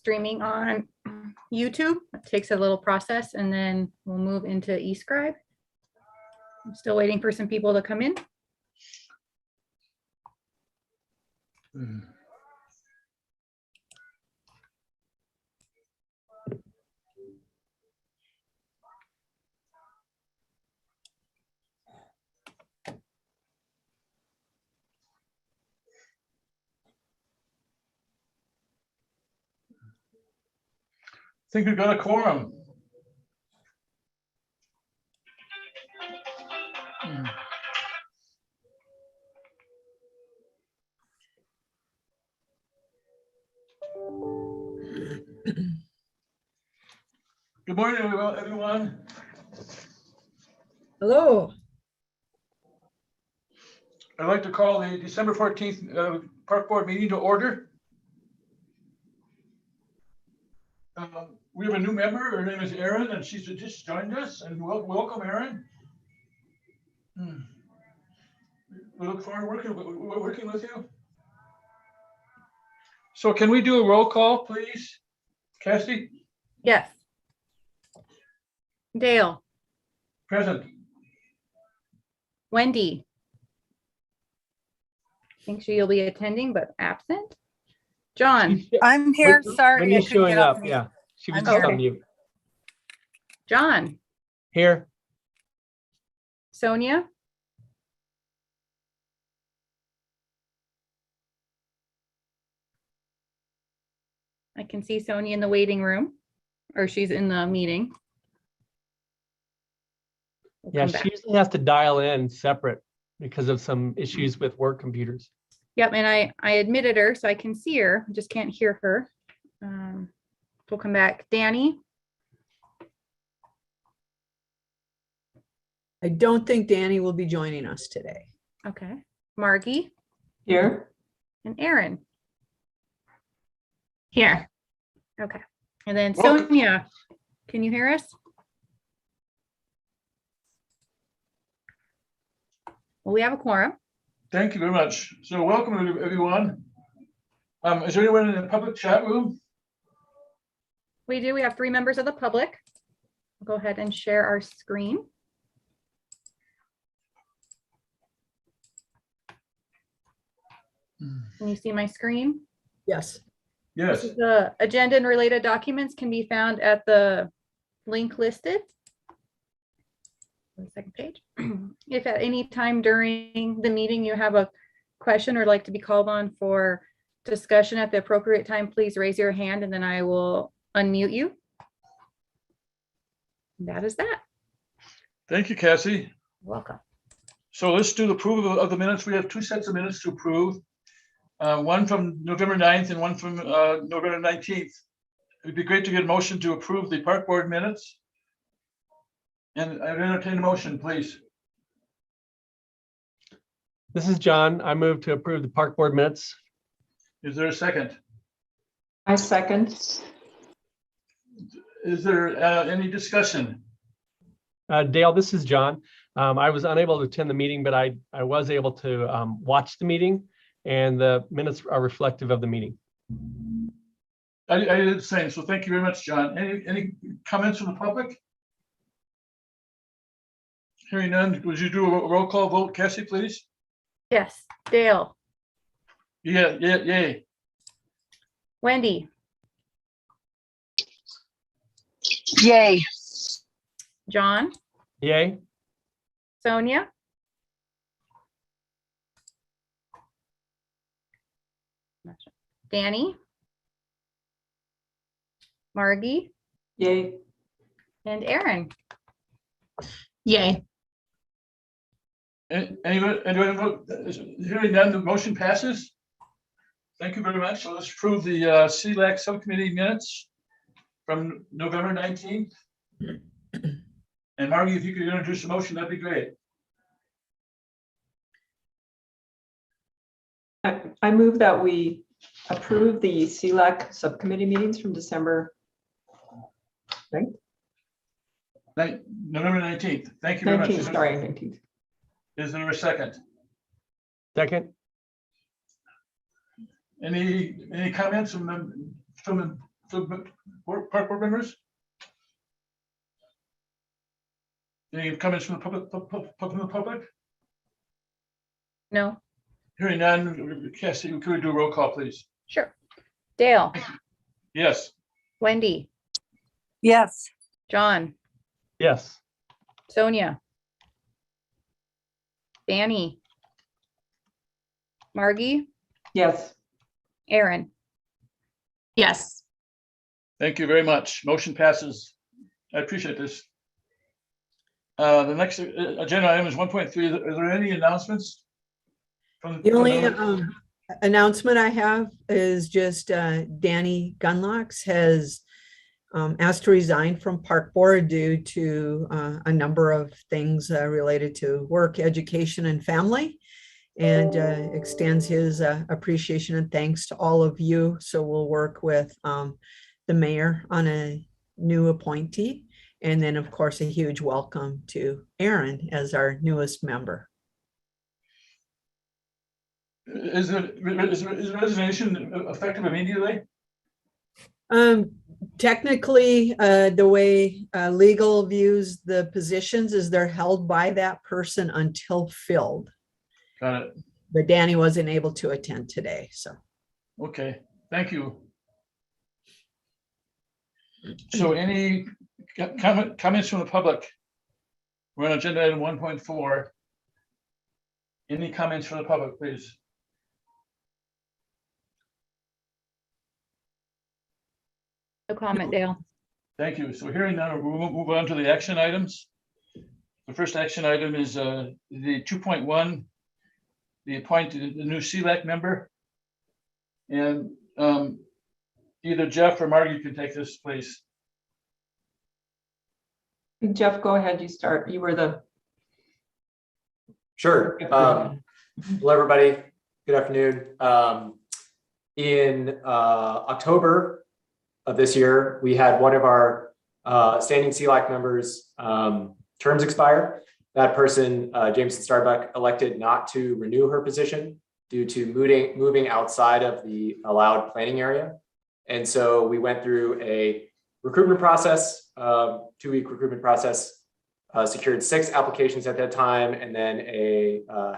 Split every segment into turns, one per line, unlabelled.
streaming on YouTube. It takes a little process, and then we'll move into eScribe. I'm still waiting for some people to come in.
I think we've got a quorum. Good morning, everyone.
Hello.
I'd like to call the December 14th Park Board meeting to order. We have a new member. Her name is Erin, and she's just joined us. And welcome, Erin. We look forward to working with you. So can we do a roll call, please? Cassie?
Yes. Dale.
Present.
Wendy. I think you'll be attending, but absent. John.
I'm here. Sorry.
When
I
he's
couldn't
showing
get off
up,
mute.
yeah. She was
I'm
just
here.
on mute.
John.
Here.
Sonia. I can see Sonia in the waiting room, or she's in the meeting. We'll
Yeah,
come back.
she usually has to dial in separate because of some issues with work computers.
Yep, and I admitted her, so I can see her, I just can't hear her. We'll come back. Danny.
I don't think Danny will be joining us today.
Okay. Margie
Here.
and Aaron.
Here.
Okay. And then
Welcome.
Sonia, can you hear us? Well, we have a quorum.
Thank you very much. So welcome, everyone. Is there anyone in the public chat room?
We do. We have 3 members of the public. We'll go ahead and share our screen. Can you see my screen?
Yes.
Yes.
The agenda and related documents can be found at the link listed on the second page. If at any time during the meeting you have a question or like to be called on for discussion at the appropriate time, please raise your hand and then I will unmute you. That is that.
Thank you, Cassie.
Welcome.
So let's do the approval of the minutes. We have 2 sets of minutes to approve. One from November 9th and one from November 19th. It'd be great to get a motion to approve the park board minutes. And I'd entertain a motion, please.
This is John. I move to approve the park board minutes.
Is there a second?
I second.
Is there any discussion?
Dale, this is John. I was unable to attend the meeting, but I was able to watch the meeting, and the minutes are reflective of the meeting.
I did the same, so thank you very much, John. Any comments from the public? Hearing none, would you do a roll call vote, Cassie, please?
Yes. Dale.
Yeah, yay.
Wendy.
Yay.
John.
Yay.
Sonia. Danny. Margie.
Yay.
And Aaron.
Yay.
Anyone vote? Hearing none, the motion passes. Thank you very much. So let's approve the CLAC subcommittee minutes from November 19th. And Margie, if you could introduce the motion, that'd be great.
I move that we approve the CLAC subcommittee meetings from December. Right?
November 19th. Thank you very much.
19th, sorry, 19th.
Is there a second?
Second.
Any comments from park board members? Any comments from the public?
No?
Hearing none, Cassie, could we do a roll call, please?
Sure. Dale,
Yes.
Wendy,
Yes.
John,
Yes.
Sonia, Danny, Margie,
Yes.
Aaron.
Yes.
Thank you very much. Motion passes. I appreciate this. The next agenda item is 1.3. Are there any announcements?
The only announcement I have is just Danny Gunlocks has asked to resign from Park Board due to a number of things related to work, education, and family, and extends his appreciation and thanks to all of you. So we'll work with the mayor on a new appointee. And then, of course, a huge welcome to Aaron as our newest member.
Is the resignation effective immediately?
Technically, the way legal views the positions is they're held by that person until filled.
Got it.
But Danny wasn't able to attend today, so.
Okay, thank you. So any comments from the public? We're on agenda item 1.4. Any comments from the public, please?
No comment, Dale.
Thank you. So hearing none, we'll move on to the action items. The first action item is the 2.1, the appointed the new CLAC member. And either Jeff or Margie can take this, please.
Jeff, go ahead. You start. You were the.
Sure. Hello, everybody. Good afternoon. In October of this year, we had one of our standing CLAC members terms expire. That person, Jameson Starbuck, elected not to renew her position due to moving outside of the allowed planning area. And so we went through a recruitment process, 2-week recruitment process, secured 6 applications at that time, and then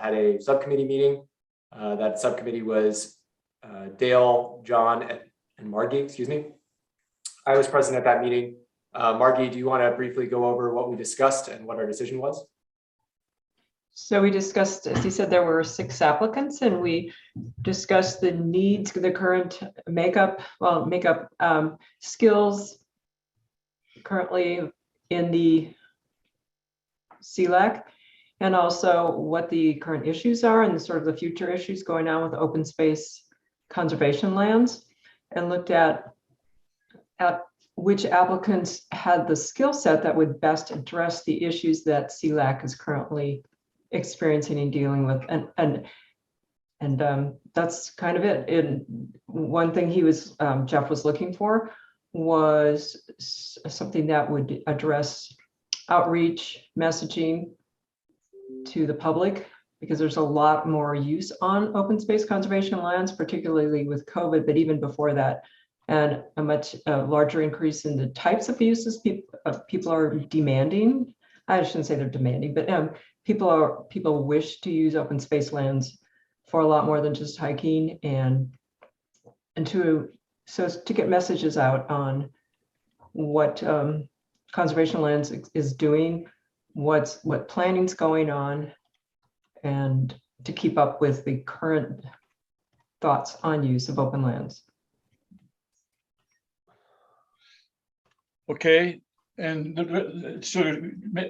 had a subcommittee meeting. That subcommittee was Dale, John, and Margie, excuse me. I was present at that meeting. Margie, do you want to briefly go over what we discussed and what our decision was?
So we discussed, as you said, there were 6 applicants, and we discussed the needs, the current makeup skills currently in the CLAC, and also what the current issues are and the sort of the future issues going on with open space conservation lands, and looked at which applicants had the skill set that would best address the issues that CLAC is currently experiencing and dealing with, and that's kind of it. And one thing Jeff was looking for was something that would address outreach messaging to the public, because there's a lot more use on open space conservation lands, particularly with COVID, but even before that, and a much larger increase in the types of uses people are demanding. I shouldn't say they're demanding, but people wish to use open space lands for a lot more than just hiking, and to get messages out on what conservation lands is doing, what planning's going on, and to keep up with the current thoughts on use of open lands.
Okay, and so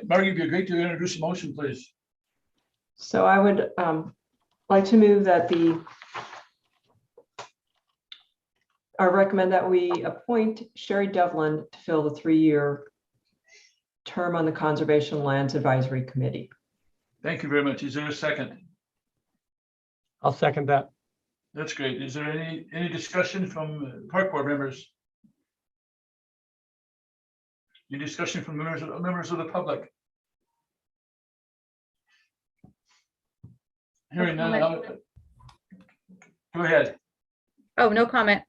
Margie, it'd be great to introduce a motion, please.
So I would like to move that I recommend that we appoint Sherry Devlin to fill the 3-year term on the Conservation Lands Advisory Committee.
Thank you very much. Is there a second?
I'll second that.
That's great. Is there any discussion from park board members? Any discussion from members of the public? Hearing none. Go ahead.
Oh, no comment.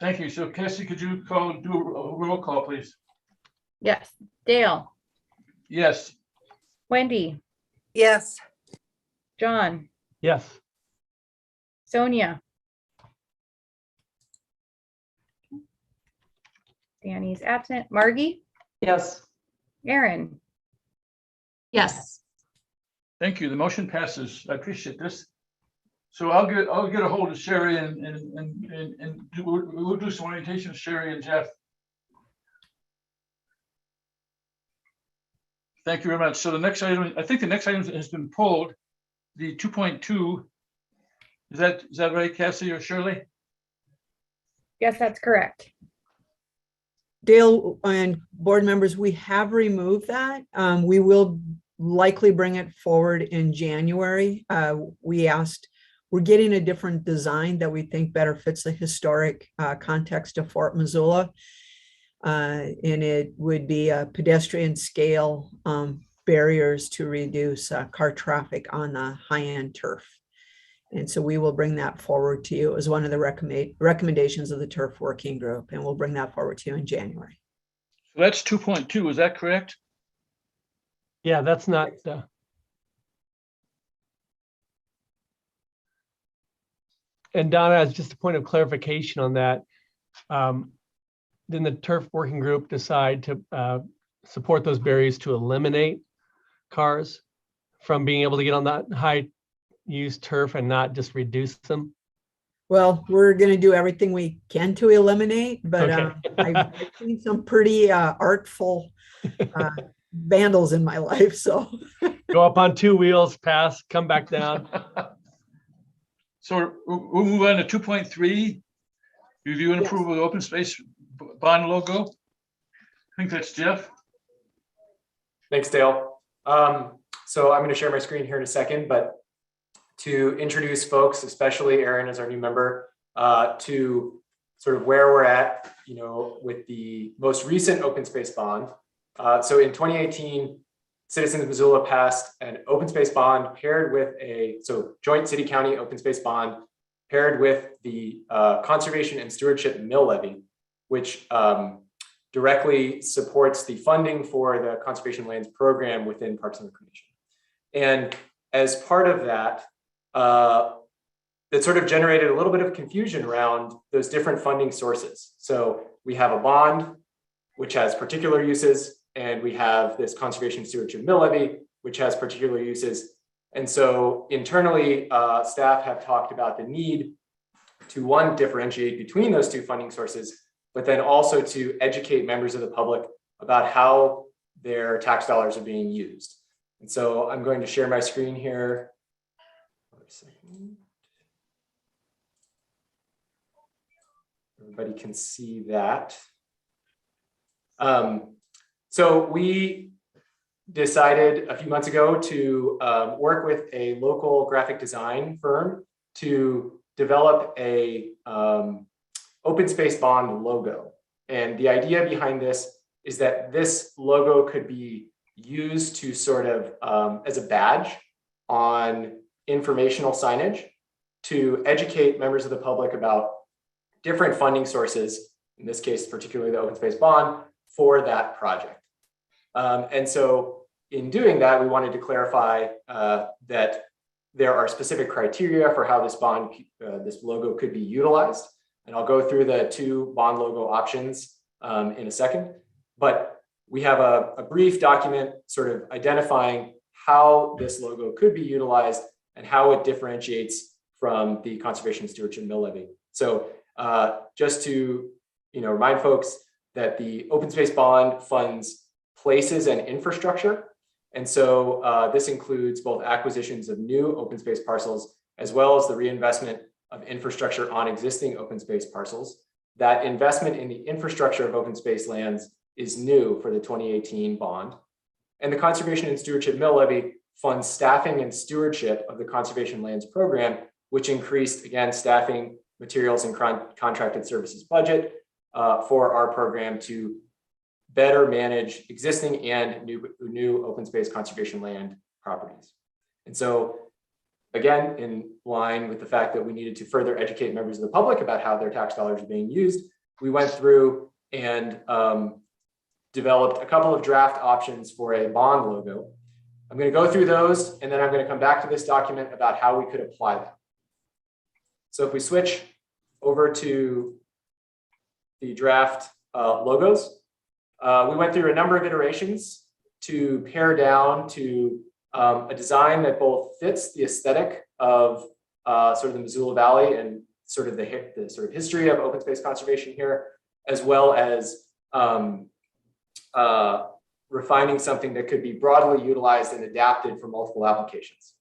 Thank you. So Cassie, could you do a roll call, please?
Yes. Dale,
Yes.
Wendy,
Yes.
John,
Yes.
Sonia. Danny's absent. Margie,
Yes.
Aaron,
Yes.
Thank you. The motion passes. I appreciate this. So I'll get a hold of Sherry and we'll do some orientation with Sherry and Jeff. Thank you very much. So the next item, I think the next item has been pulled, the 2.2. Is that right, Cassie or Shirley?
yes, that's correct.
Dale and board members, we have removed that. We will likely bring it forward in January. We're getting a different design that we think better fits the historic context of Fort Missoula. And it would be a pedestrian scale barriers to reduce car traffic on the high-end turf. And so we will bring that forward to you as one of the recommendations of the turf working group, and we'll bring that forward to you in January.
So that's 2.2. Is that correct?
Yeah, that's not, and Donna, as just a point of clarification on that, then the turf working group decide to support those barriers to eliminate cars from being able to get on that high use turf and not just reduce them?
Well, we're going to do everything we can to eliminate, but
Okay.
I've seen some pretty artful vandals in my life. So
Go up on two wheels, pass, come back down.
So we'll move on to 2.3. Review and
Yes.
approval of the open space bond logo. I think that's Jeff.
Thanks, Dale. So I'm going to share my screen here in a second, but to introduce folks, especially Aaron as our new member, to sort of where we're at, with the most recent open space bond. So in 2018, Citizens of Missoula passed an open space bond paired with joint city county open space bond paired with the conservation and stewardship mill levy, which directly supports the funding for the conservation lands program within Parks and Recreation. And as part of that, that sort of generated a little bit of confusion around those different funding sources. So we have a bond, which has particular uses, and we have this conservation stewardship mill levy, which has particular uses. And so internally, staff have talked about the need to, one, differentiate between those two funding sources, but then also to educate members of the public about how their tax dollars are being used. And so I'm going to share my screen here. For a second. Everybody can see that. So we decided a few months ago to work with a local graphic design firm to develop a open space bond logo. And the idea behind this is that this logo could be used to sort of as a badge on informational signage to educate members of the public about different funding sources, in this case, particularly the open space bond, for that project. And so in doing that, we wanted to clarify that there are specific criteria for how this bond, this logo could be utilized. And I'll go through the two bond logo options in a second. But we have a brief document sort of identifying how this logo could be utilized and how it differentiates from the conservation stewardship mill levy. So just to remind folks that the open space bond funds places and infrastructure. And so this includes both acquisitions of new open space parcels, as well as the reinvestment of infrastructure on existing open space parcels. That investment in the infrastructure of open space lands is new for the 2018 bond. And the conservation and stewardship mill levy funds staffing and stewardship of the conservation lands program, which increased, again, staffing, materials, and contracted services budget for our program to better manage existing and new open space conservation land properties. And so, again, in line with the fact that we needed to further educate members of the public about how their tax dollars are being used, we went through and developed a couple of draft options for a bond logo. I'm going to go through those, and then I'm going to come back to this document about how we could apply them. So if we switch over to the draft logos, we went through a number of iterations to pare down to a design that both fits the aesthetic of sort of the Missoula Valley and sort of the sort of history of open space conservation here, as well as refining something that could be broadly utilized and adapted for multiple applications.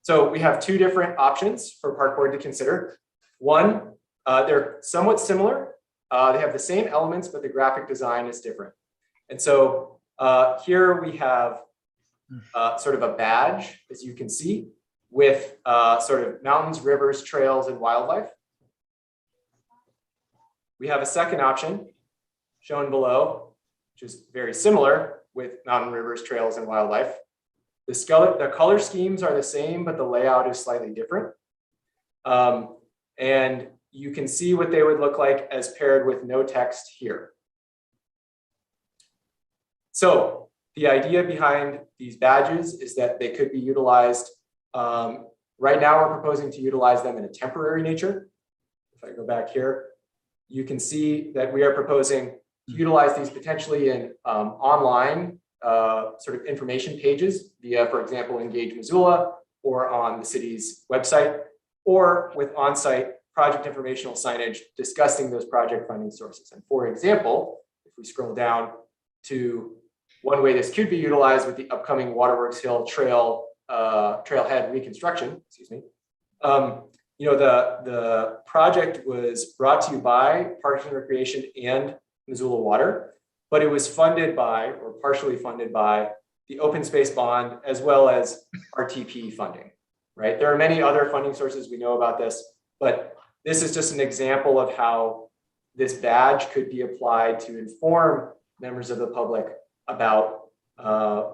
So we have two different options for Park Board to consider. One, they're somewhat similar. They have the same elements, but the graphic design is different. And so here we have sort of a badge, as you can see, with sort of mountains, rivers, trails, and wildlife. We have a second option shown below, which is very similar with mountain, rivers, trails, and wildlife. The color schemes are the same, but the layout is slightly different. And you can see what they would look like as paired with no text here. So the idea behind these badges is that they could be utilized. Right now, we're proposing to utilize them in a temporary nature. If I go back here, you can see that we are proposing to utilize these potentially in online sort of information pages via, for example, Engage Missoula, or on the city's website, or with on-site project informational signage discussing those project funding sources. And for example, if we scroll down to one way this could be utilized with the upcoming Waterworks Hill trailhead reconstruction, excuse me. You know, the project was brought to you by Parks and Recreation and Missoula Water, but it was funded by, or partially funded by, the open space bond as well as RTP funding, right? There are many other funding sources, we know about this, but this is just an example of how this badge could be applied to inform members of the public about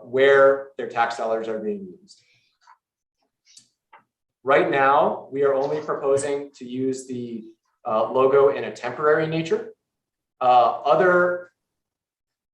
where their tax dollars are being used. Right now, we are only proposing to use the logo in a temporary nature. Other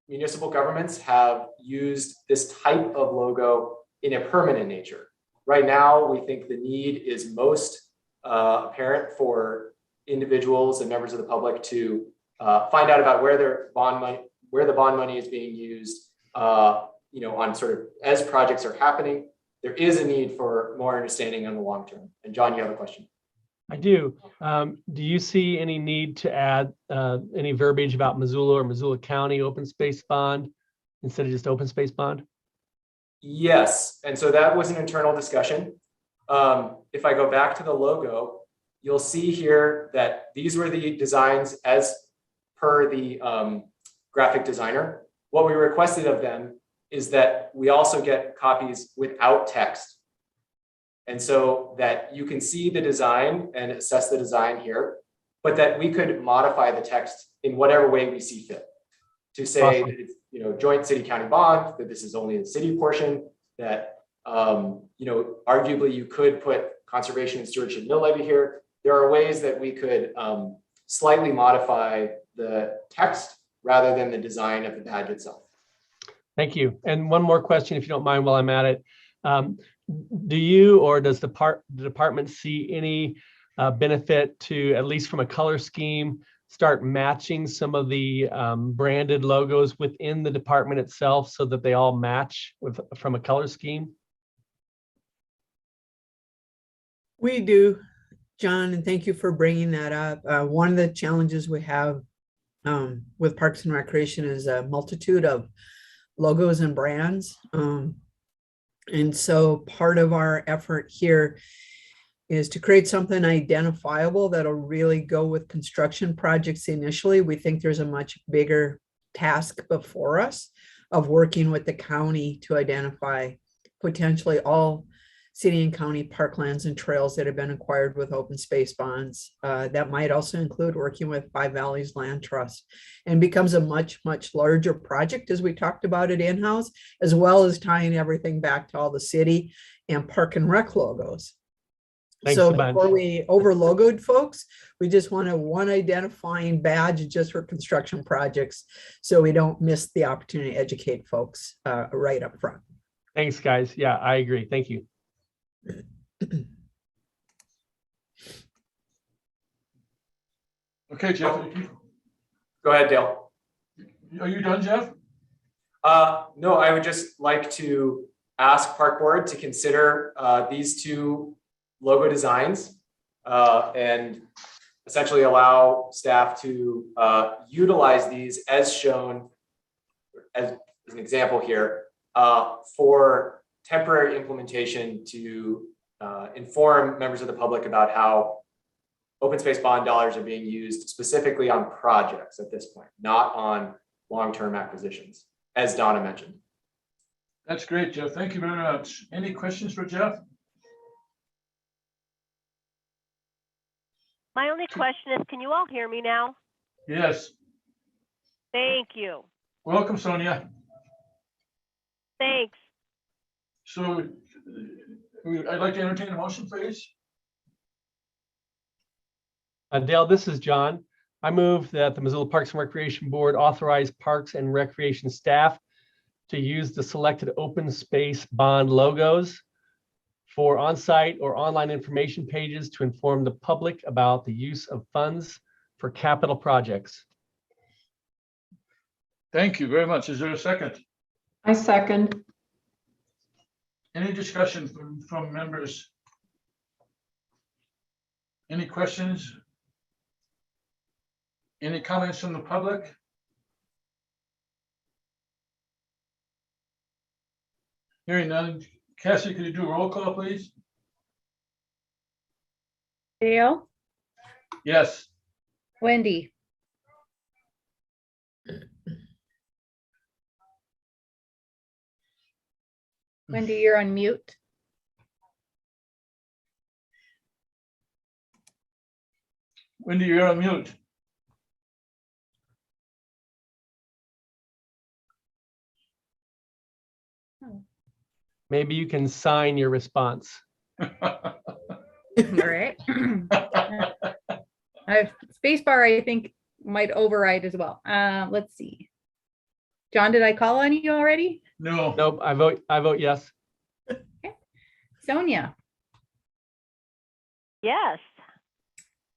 municipal governments have used this type of logo in a permanent nature. Right now, we think the need is most apparent for individuals and members of the public to find out about where their bond money, where the bond money is being used, you know, on sort of as projects are happening. There is a need for more understanding on the long term. And John, you have a question.
I do. Do you see any need to add any verbiage about Missoula or Missoula County open space bond instead of just open space bond?
Yes, and so that was an internal discussion. If I go back to the logo, you'll see here that these were the designs as per the graphic designer. What we requested of them is that we also get copies without text. And so that you can see the design and assess the design here, but that we could modify the text in whatever way we see fit. To say that it's, you know, joint city county bond, that this is only the city portion, that you know, arguably you could put conservation and stewardship mill levy here. There are ways that we could slightly modify the text rather than the design of the badge itself.
Thank you. And one more question, if you don't mind, while I'm at it. Do you or does the department see any benefit to, at least from a color scheme, start matching some of the branded logos within the department itself so that they all match from a color scheme?
We do, John, and thank you for bringing that up. One of the challenges we have with Parks and Recreation is a multitude of logos and brands. And so part of our effort here is to create something identifiable that'll really go with construction projects initially. We think there's a much bigger task before us of working with the county to identify potentially all city and county parklands and trails that have been acquired with open space bonds. That might also include working with Five Valleys Land Trust, and becomes a much, much larger project as we talked about it in-house, as well as tying everything back to all the city and park and rec logos.
Thanks
So
a bunch.
before we over logoed folks, we just want one identifying badge just for construction projects. So we don't miss the opportunity to educate folks right up front.
Thanks, guys. Yeah, I agree. Thank you.
Okay, Jeff,
Go ahead, Dale.
are you done, Jeff?
No, I would just like to ask Park Board to consider these two logo designs and essentially allow staff to utilize these as shown as an example here for temporary implementation to inform members of the public about how open space bond dollars are being used specifically on projects at this point, not on long-term acquisitions, as Donna mentioned.
That's great, Jeff. Thank you very much. Any questions for Jeff?
My only question is, can you all hear me now?
Yes.
Thank you.
Welcome, Sonia.
Thanks.
So I'd like to entertain a motion, please.
Dale, this is John. I move that the Missoula Parks and Recreation Board authorize Parks and Recreation staff to use the selected open space bond logos for on-site or online information pages to inform the public about the use of funds for capital projects.
Thank you very much. Is there a second?
I second.
Any discussion from members? Any questions? Any comments from the public? Hearing none. Cassie, could you do a roll call, please?
Dale,
Yes.
Wendy, Wendy, you're on mute.
Wendy, you're on mute.
Maybe you can sign your response.
All right. Spacebar, I think, might override as well. Let's see. John, did I call on you already?
No.
Nope, I vote yes.
Sonia,
Yes.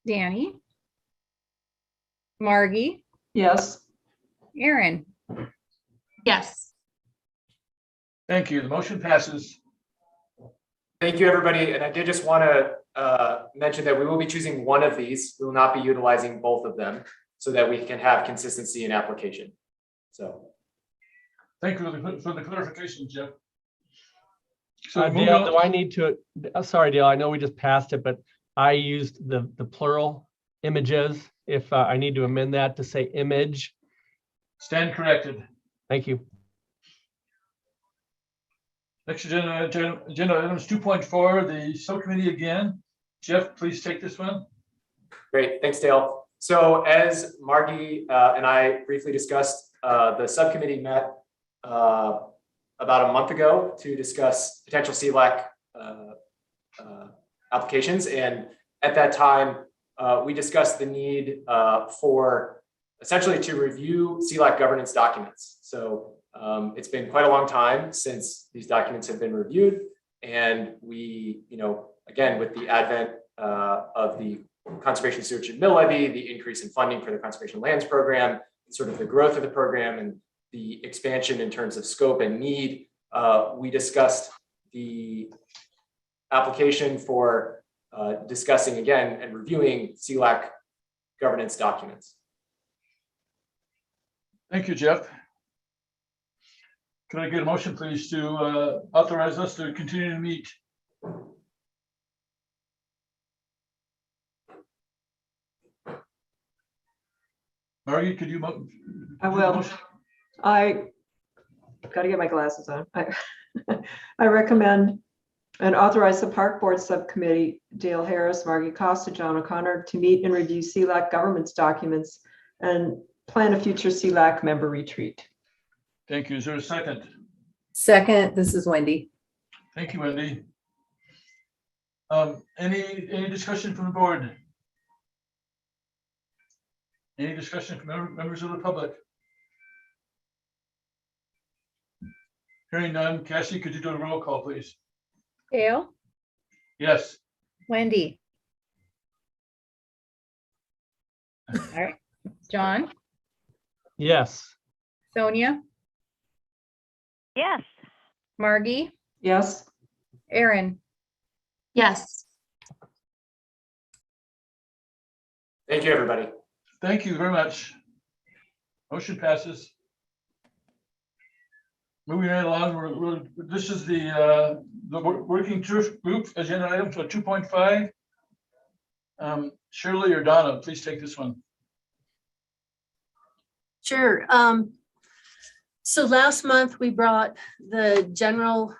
Danny, Margie,
Yes.
Aaron.
Yes.
Thank you. The motion passes.
Thank you, everybody. And I did just want to mention that we will be choosing one of these. We will not be utilizing both of them so that we can have consistency in application. So.
Thank you for the clarification, Jeff. So
Dale, do I need to, sorry, Dale, I know we just passed it, but I used the plural images. If I need to amend that to say image.
Stand corrected.
Thank you.
Next agenda items 2.4, the subcommittee again. Jeff, please take this one.
Great, thanks, Dale. So as Margie and I briefly discussed, the subcommittee met about a month ago to discuss potential CLAC applications. And at that time, we discussed the need for essentially to review CLAC governance documents. So it's been quite a long time since these documents have been reviewed. And we, again, with the advent of the Conservation Stewardship Mill Levy, the increase in funding for the Conservation Lands Program, sort of the growth of the program and the expansion in terms of scope and need, we discussed the application for discussing again and reviewing CLAC governance documents.
Thank you, Jeff. Can I get a motion, please, to authorize us to continue to meet? Margie, could you?
I will. I got to get my glasses on. I recommend and authorize the Park Board Subcommittee, Dale Harris, Margie Costa, John O'Connor, to meet and review CLAC governance documents and plan a future CLAC member retreat.
Thank you. Is there a second?
Second, this is Wendy.
Thank you, Wendy. Any discussion from the board? Any discussion from members of the public? Hearing none. Cassie, could you do a roll call, please?
Dale,
Yes.
Wendy. All right, John,
Yes.
Sonia,
Yes.
Margie,
Yes,
Aaron.
Yes.
Thank you, everybody.
Thank you very much. Motion passes. Moving right along, this is the working turf group agenda item for 2.5. Shirley or Donna, please take this one.
Sure. So last month we brought the general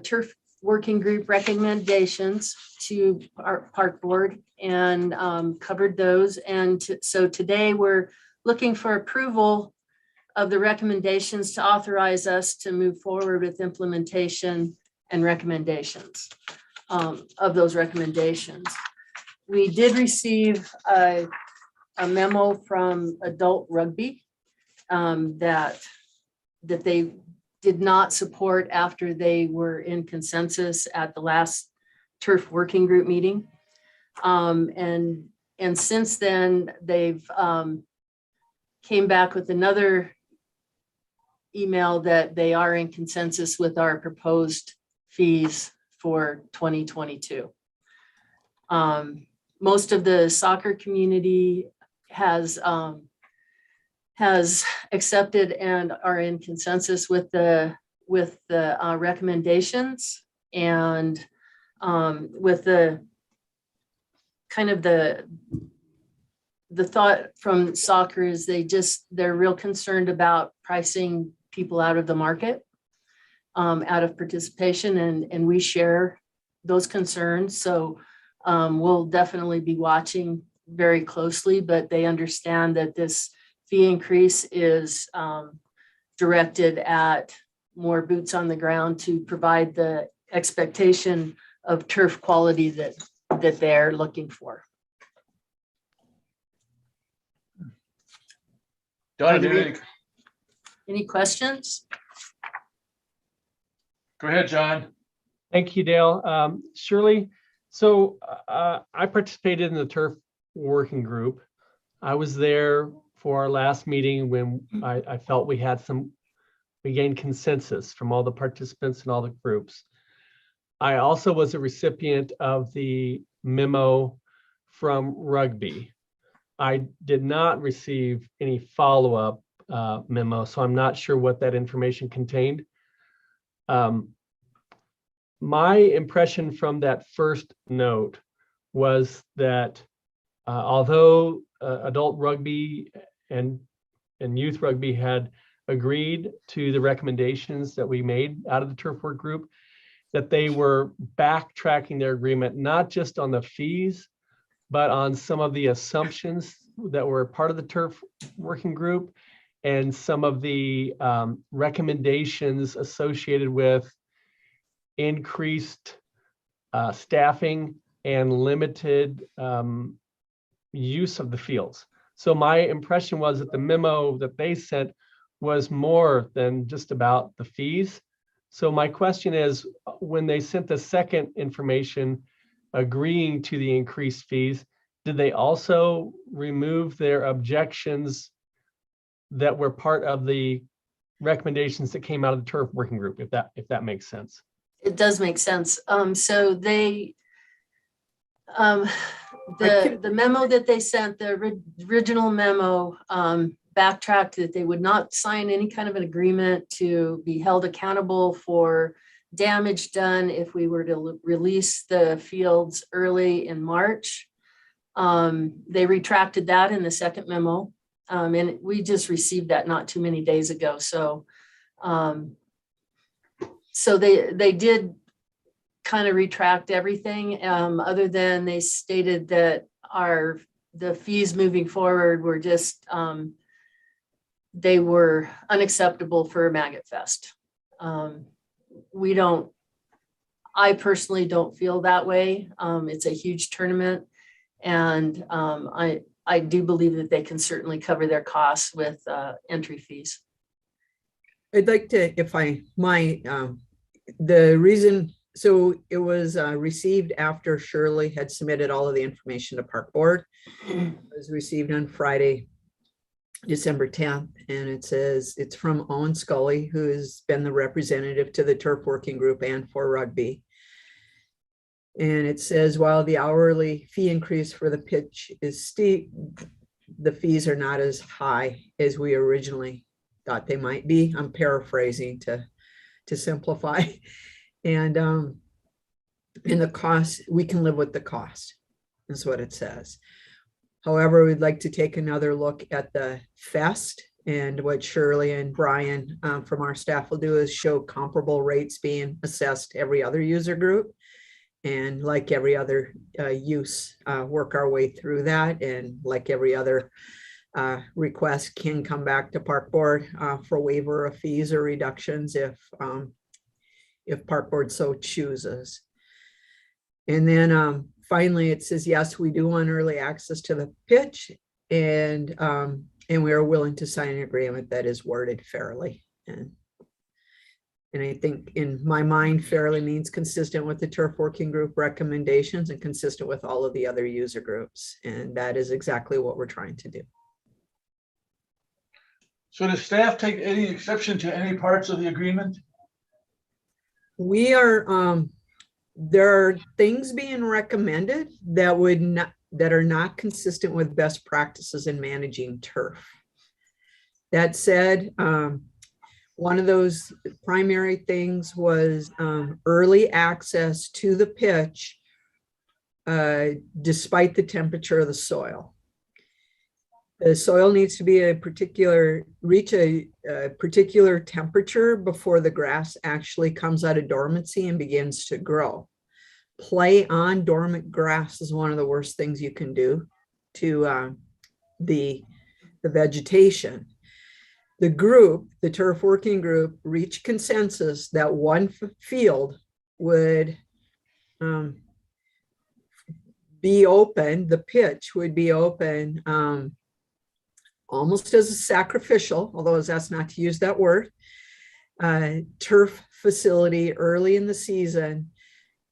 turf working group recommendations to our park board and covered those. And so today we're looking for approval of the recommendations to authorize us to move forward with implementation and recommendations of those recommendations. We did receive a memo from Adult Rugby that they did not support after they were in consensus at the last turf working group meeting. And since then, they've came back with another email that they are in consensus with our proposed fees for 2022. Most of the soccer community has accepted and are in consensus with the recommendations, and with the kind of the thought from soccer is they're real concerned about pricing people out of the market, out of participation, and we share those concerns. So we'll definitely be watching very closely, but they understand that this fee increase is directed at more boots on the ground to provide the expectation of turf quality that they're looking for.
Donna, do you think?
Any questions?
Go ahead, John.
Thank you, Dale. Shirley, so I participated in the turf working group. I was there for our last meeting when I felt we gained consensus from all the participants and all the groups. I also was a recipient of the memo from Rugby. I did not receive any follow-up memo, so I'm not sure what that information contained. My impression from that first note was that although adult rugby and youth rugby had agreed to the recommendations that we made out of the turf work group, that they were backtracking their agreement, not just on the fees, but on some of the assumptions that were part of the turf working group and some of the recommendations associated with increased staffing and limited use of the fields. So my impression was that the memo that they sent was more than just about the fees. So my question is, when they sent the second information agreeing to the increased fees, did they also remove their objections that were part of the recommendations that came out of the turf working group, if that makes sense?
It does make sense. So they, the memo that they sent, the original memo, backtracked that they would not sign any kind of an agreement to be held accountable for damage done if we were to release the fields early in March. They retracted that in the second memo, and we just received that not too many days ago. So they did kind of retract everything, other than they stated that the fees moving forward were just they were unacceptable for Maggot Fest. I personally don't feel that way. It's a huge tournament. And I do believe that they can certainly cover their costs with entry fees.
I'd like to, if I might, the reason, so it was received after Shirley had submitted all of the information to Park Board. It was received on Friday, December 10th, and it says it's from Owen Scully, who has been the representative to the Turf Working Group and for rugby. And it says, while the hourly fee increase for the pitch is steep, the fees are not as high as we originally thought they might be. I'm paraphrasing to simplify. And the cost, we can live with the cost, is what it says. However, we'd like to take another look at the fest, and what Shirley and Brian from our staff will do is show comparable rates being assessed every other user group. And like every other use, work our way through that. And like every other request can come back to Park Board for waiver of fees or reductions if Park Board so chooses. And then finally, it says, yes, we do want early access to the pitch, and we are willing to sign an agreement that is worded fairly. And I think in my mind, fairly means consistent with the Turf Working Group recommendations and consistent with all of the other user groups. And that is exactly what we're trying to do.
So does staff take any exception to any parts of the agreement?
We are, there are things being recommended that are not consistent with best practices in managing turf. That said, one of those primary things was early access to the pitch despite the temperature of the soil. The soil needs to be reach a particular temperature before the grass actually comes out of dormancy and begins to grow. Play on dormant grass is one of the worst things you can do to the vegetation. The group, the Turf Working Group, reached consensus that one field would be open, the pitch would be open almost as a sacrificial, although that's not to use that word, turf facility early in the season,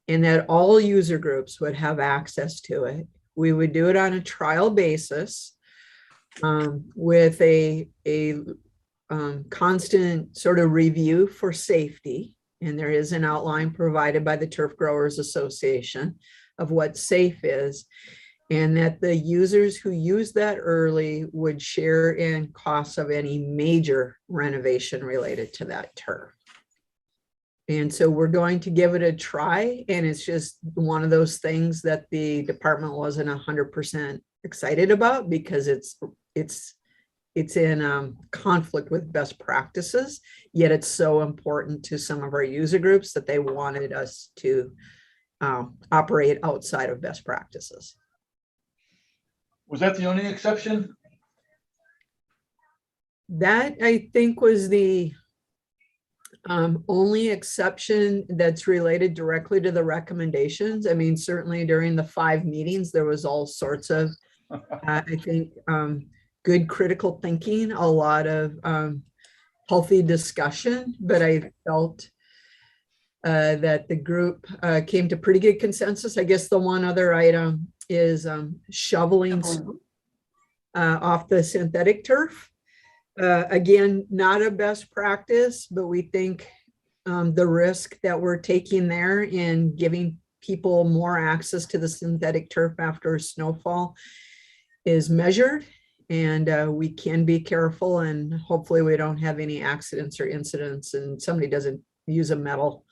and that all user groups would have access to it. We would do it on a trial basis with a constant sort of review for safety. And there is an outline provided by the Turf Growers Association of what safe is, and that the users who use that early would share in costs of any major renovation related to that turf. And so we're going to give it a try. And it's just one of those things that the department wasn't 100% excited about because it's in conflict with best practices, yet it's so important to some of our user groups that they wanted us to operate outside of best practices.
Was that the only exception?
That, I think, was the only exception that's related directly to the recommendations. I mean, certainly during the 5 meetings, there was all sorts of, I think, good critical thinking, a lot of healthy discussion, but I felt that the group came to pretty good consensus. I guess the one other item is shoveling off the synthetic turf. Again, not a best practice, but we think the risk that we're taking there in giving people more access to the synthetic turf after snowfall is measured, and we can be careful, and hopefully we don't have any accidents or incidents and somebody doesn't use a metal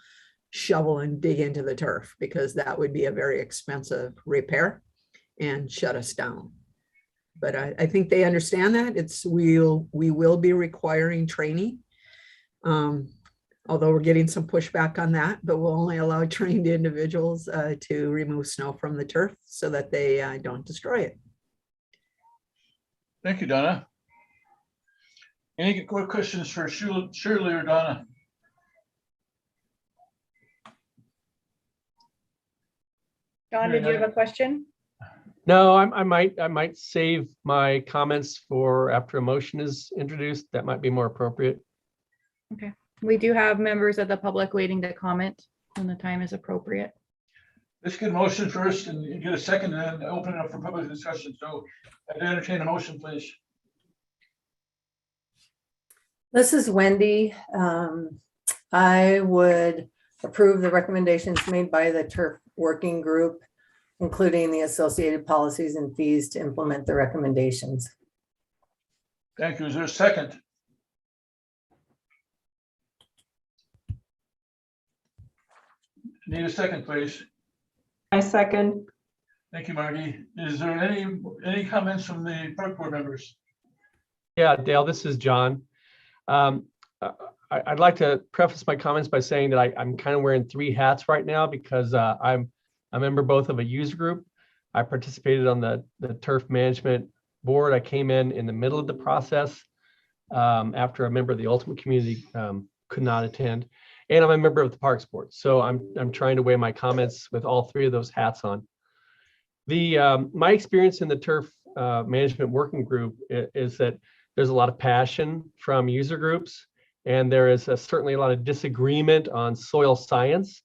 shovel and dig into the turf, because that would be a very expensive repair and shut us down. But I think they understand that we will be requiring training, although we're getting some pushback on that, but we'll only allow trained individuals to remove snow from the turf so that they don't destroy it.
Thank you, Donna. Any more questions for Shirley or Donna?
Don, did you have a question?
No, I might save my comments for after a motion is introduced. That might be more appropriate.
We do have members of the public waiting to comment when the time is appropriate.
Let's get a motion first and get a second and then open it up for public discussion. So I'd entertain a motion, please.
This is Wendy. I would approve the recommendations made by the TURF working group, including the associated policies and fees to implement the recommendations.
Thank you. Is there a second? Need a second, please.
I second.
Thank you, Margie. Is there any comments from the park board members?
Yeah, Dale, this is John. I'd like to preface my comments by saying that I'm kind of wearing three hats right now because I'm a member both of a user group. I participated on the turf management board. I came in the middle of the process after a member of the ultimate community could not attend. And I'm a member of the Parks Board. So I'm trying to weigh my comments with all three of those hats on. My experience in the turf management working group is that there's a lot of passion from user groups, and there is certainly a lot of disagreement on soil science.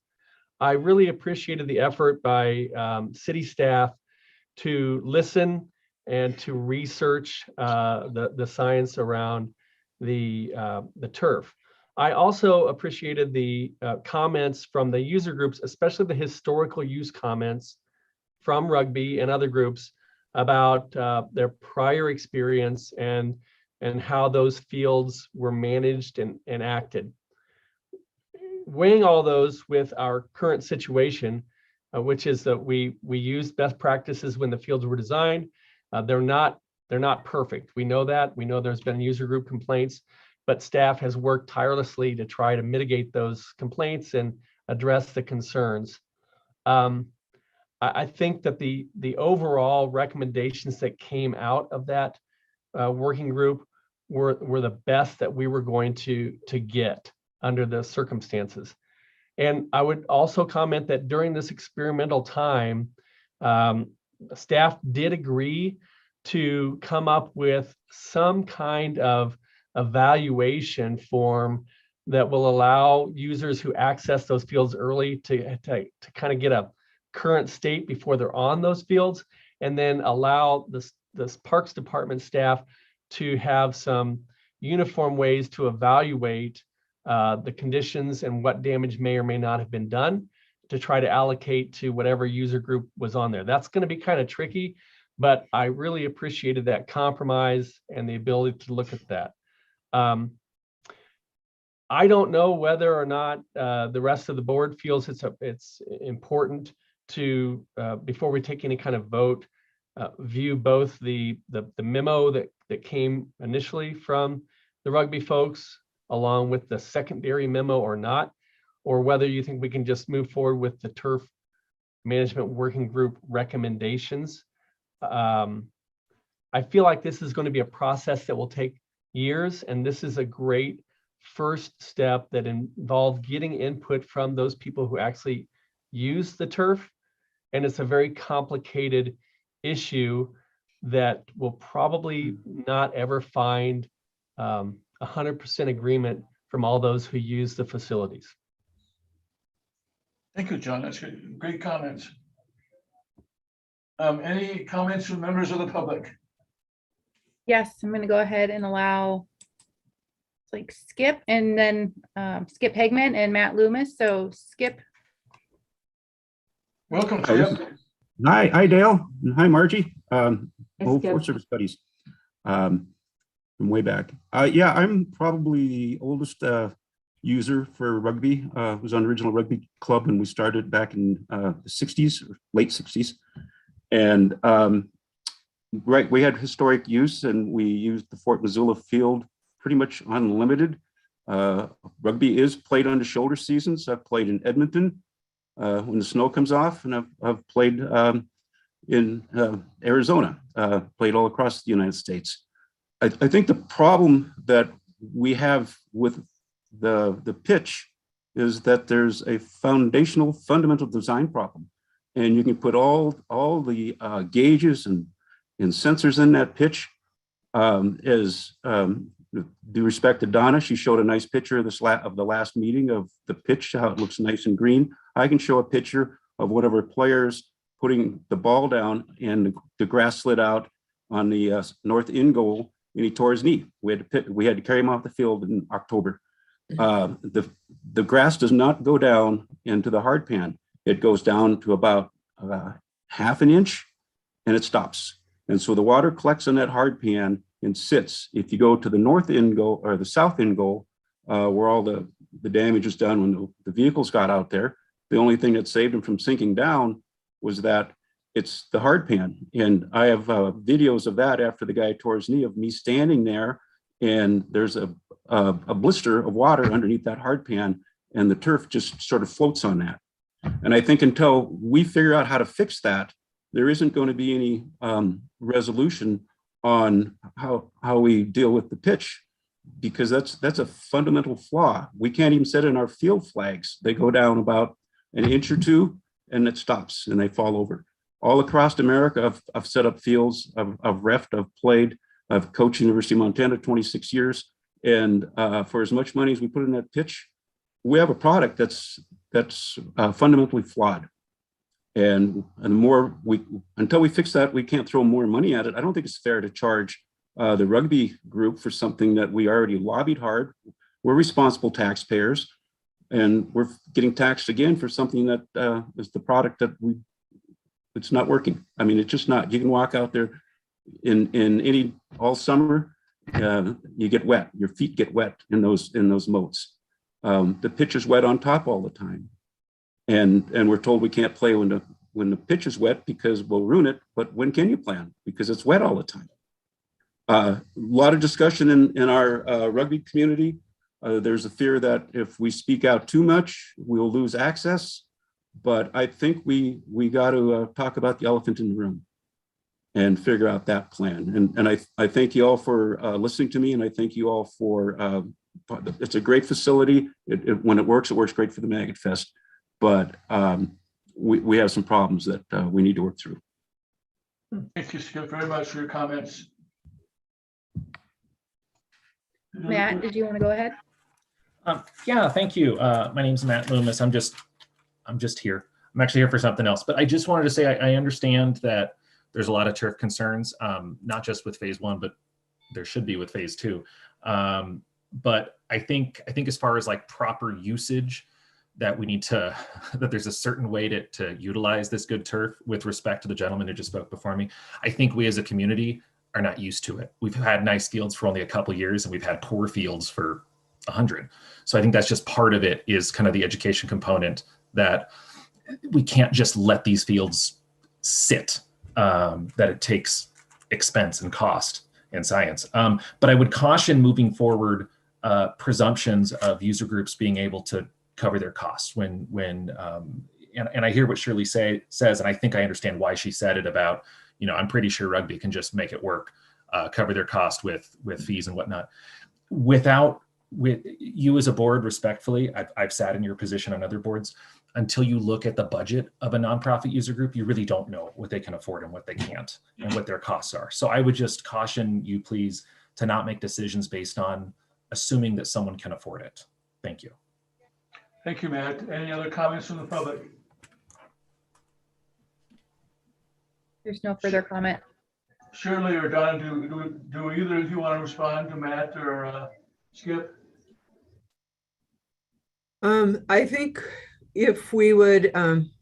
I really appreciated the effort by city staff to listen and to research the science around the turf. I also appreciated the comments from the user groups, especially the historical use comments from rugby and other groups about their prior experience and how those fields were managed and acted. Weighing all those with our current situation, which is that we used best practices when the fields were designed. They're not perfect. We know that. We know there's been user group complaints, but staff has worked tirelessly to try to mitigate those complaints and address the concerns. I think that the overall recommendations that came out of that working group were the best that we were going to get under the circumstances. And I would also comment that during this experimental time, staff did agree to come up with some kind of evaluation form that will allow users who access those fields early to kind of get a current state before they're on those fields, and then allow this Parks Department staff to have some uniform ways to evaluate the conditions and what damage may or may not have been done to try to allocate to whatever user group was on there. That's going to be kind of tricky, but I really appreciated that compromise and the ability to look at that. I don't know whether or not the rest of the board feels it's important to, before we take any kind of vote, view both the memo that came initially from the rugby folks along with the secondary memo or not, or whether you think we can just move forward with the turf management working group recommendations. I feel like this is going to be a process that will take years, and this is a great first step that involved getting input from those people who actually use the turf. And it's a very complicated issue that will probably not ever find 100% agreement from all those who use the facilities.
Thank you, John. That's great comments. Any comments from members of the public?
Yes, I'm going to go ahead and allow like Skip and then Skip Hegman and Matt Loomis. So Skip.
Welcome, Skip.
Hi, Dale. And hi, Margie. Old
Skip.
Forest Service buddies from way back. Yeah, I'm probably the oldest user for rugby. Was on the original rugby club when we started back in the 60s, or late 60s. And right, we had historic use, and we used the Fort Missoula field pretty much unlimited. Rugby is played on the shoulder seasons. I've played in Edmonton when the snow comes off, and I've played in Arizona, played all across the United States. I think the problem that we have with the pitch is that there's a fundamental design problem. and you can put all the gauges and sensors in that pitch. Due respect to Donna, she showed a nice picture of the last meeting of the pitch, how it looks nice and green. I can show a picture of one of our players putting the ball down and the grass slid out on the north end goal, and he tore his knee. We had to carry him off the field in October. The grass does not go down into the hard pan. It goes down to about half an inch and it stops. And so the water collects in that hard pan and sits. If you go to the north end goal or the south end goal, where all the damage was done when the vehicles got out there, the only thing that saved them from sinking down was that it's the hard pan. And I have videos of that after the guy tore his knee, of me standing there, and there's a blister of water underneath that hard pan, and the turf just sort of floats on that. And I think until we figure out how to fix that, there isn't going to be any resolution on how we deal with the pitch, because that's a fundamental flaw. We can't even set in our field flags. They go down about an inch or two and it stops and they fall over. All across America, I've set up fields, I've refed, I've played, I've coached University of Montana 26 years. And for as much money as we put in that pitch, we have a product that's fundamentally flawed. And until we fix that, we can't throw more money at it. I don't think it's fair to charge the rugby group for something that we already lobbied hard. We're responsible taxpayers, and we're getting taxed again for something that is the product that it's not working. I mean, it's just not. You can walk out there in all summer, you get wet. Your feet get wet in those moats. The pitch is wet on top all the time. And we're told we can't play when the pitch is wet because we'll ruin it. But when can you plan? Because it's wet all the time. A lot of discussion in our rugby community. There's a fear that if we speak out too much, we'll lose access. But I think we got to talk about the elephant in the room and figure out that plan. And I thank you all for listening to me, and I thank you all for. It's a great facility. When it works great for the Maggot Fest. But we have some problems that we need to work through.
Thank you, Skip, very much for your comments.
Matt, did you want to go ahead?
Yeah, thank you. My name's Matt Loomis. I'm just here. I'm actually here for something else, but I just wanted to say I understand that there's a lot of turf concerns, not just with phase 1, but there should be with phase 2. But I think as far as like proper usage, that we need to, that there's a certain way to utilize this good turf with respect to the gentleman who just spoke before me. I think we as a community are not used to it. We've had nice fields for only a couple of years, and we've had poor fields for 100. So I think that's just part of it, is kind of the education component, that we can't just let these fields sit, that it takes expense and cost and science. But I would caution moving forward presumptions of user groups being able to cover their costs and I hear what Shirley says, and I think I understand why she said it about, I'm pretty sure rugby can just make it work, cover their cost with fees and whatnot. With you as a board, respectfully, I've sat in your position on other boards. Until you look at the budget of a nonprofit user group, you really don't know what they can afford and what they can't, and what their costs are. So I would just caution you, please, to not make decisions based on assuming that someone can afford it. Thank you.
Thank you, Matt. Any other comments from the public?
There's no further comment.
Shirley or Donna, do either of you want to respond to Matt or Skip?
I think if we would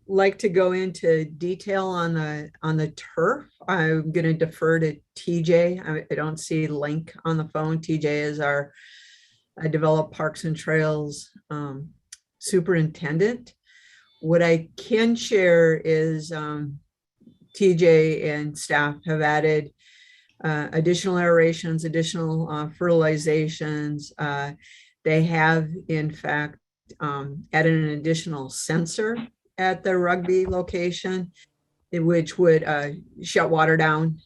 like to go into detail on the turf, I'm going to defer to TJ. I don't see Link on the phone. TJ is I develop Parks and Trails superintendent. What I can share is TJ and staff have added additional aerations, additional fertilizations. They have, in fact, added an additional sensor at the rugby location, which would shut water down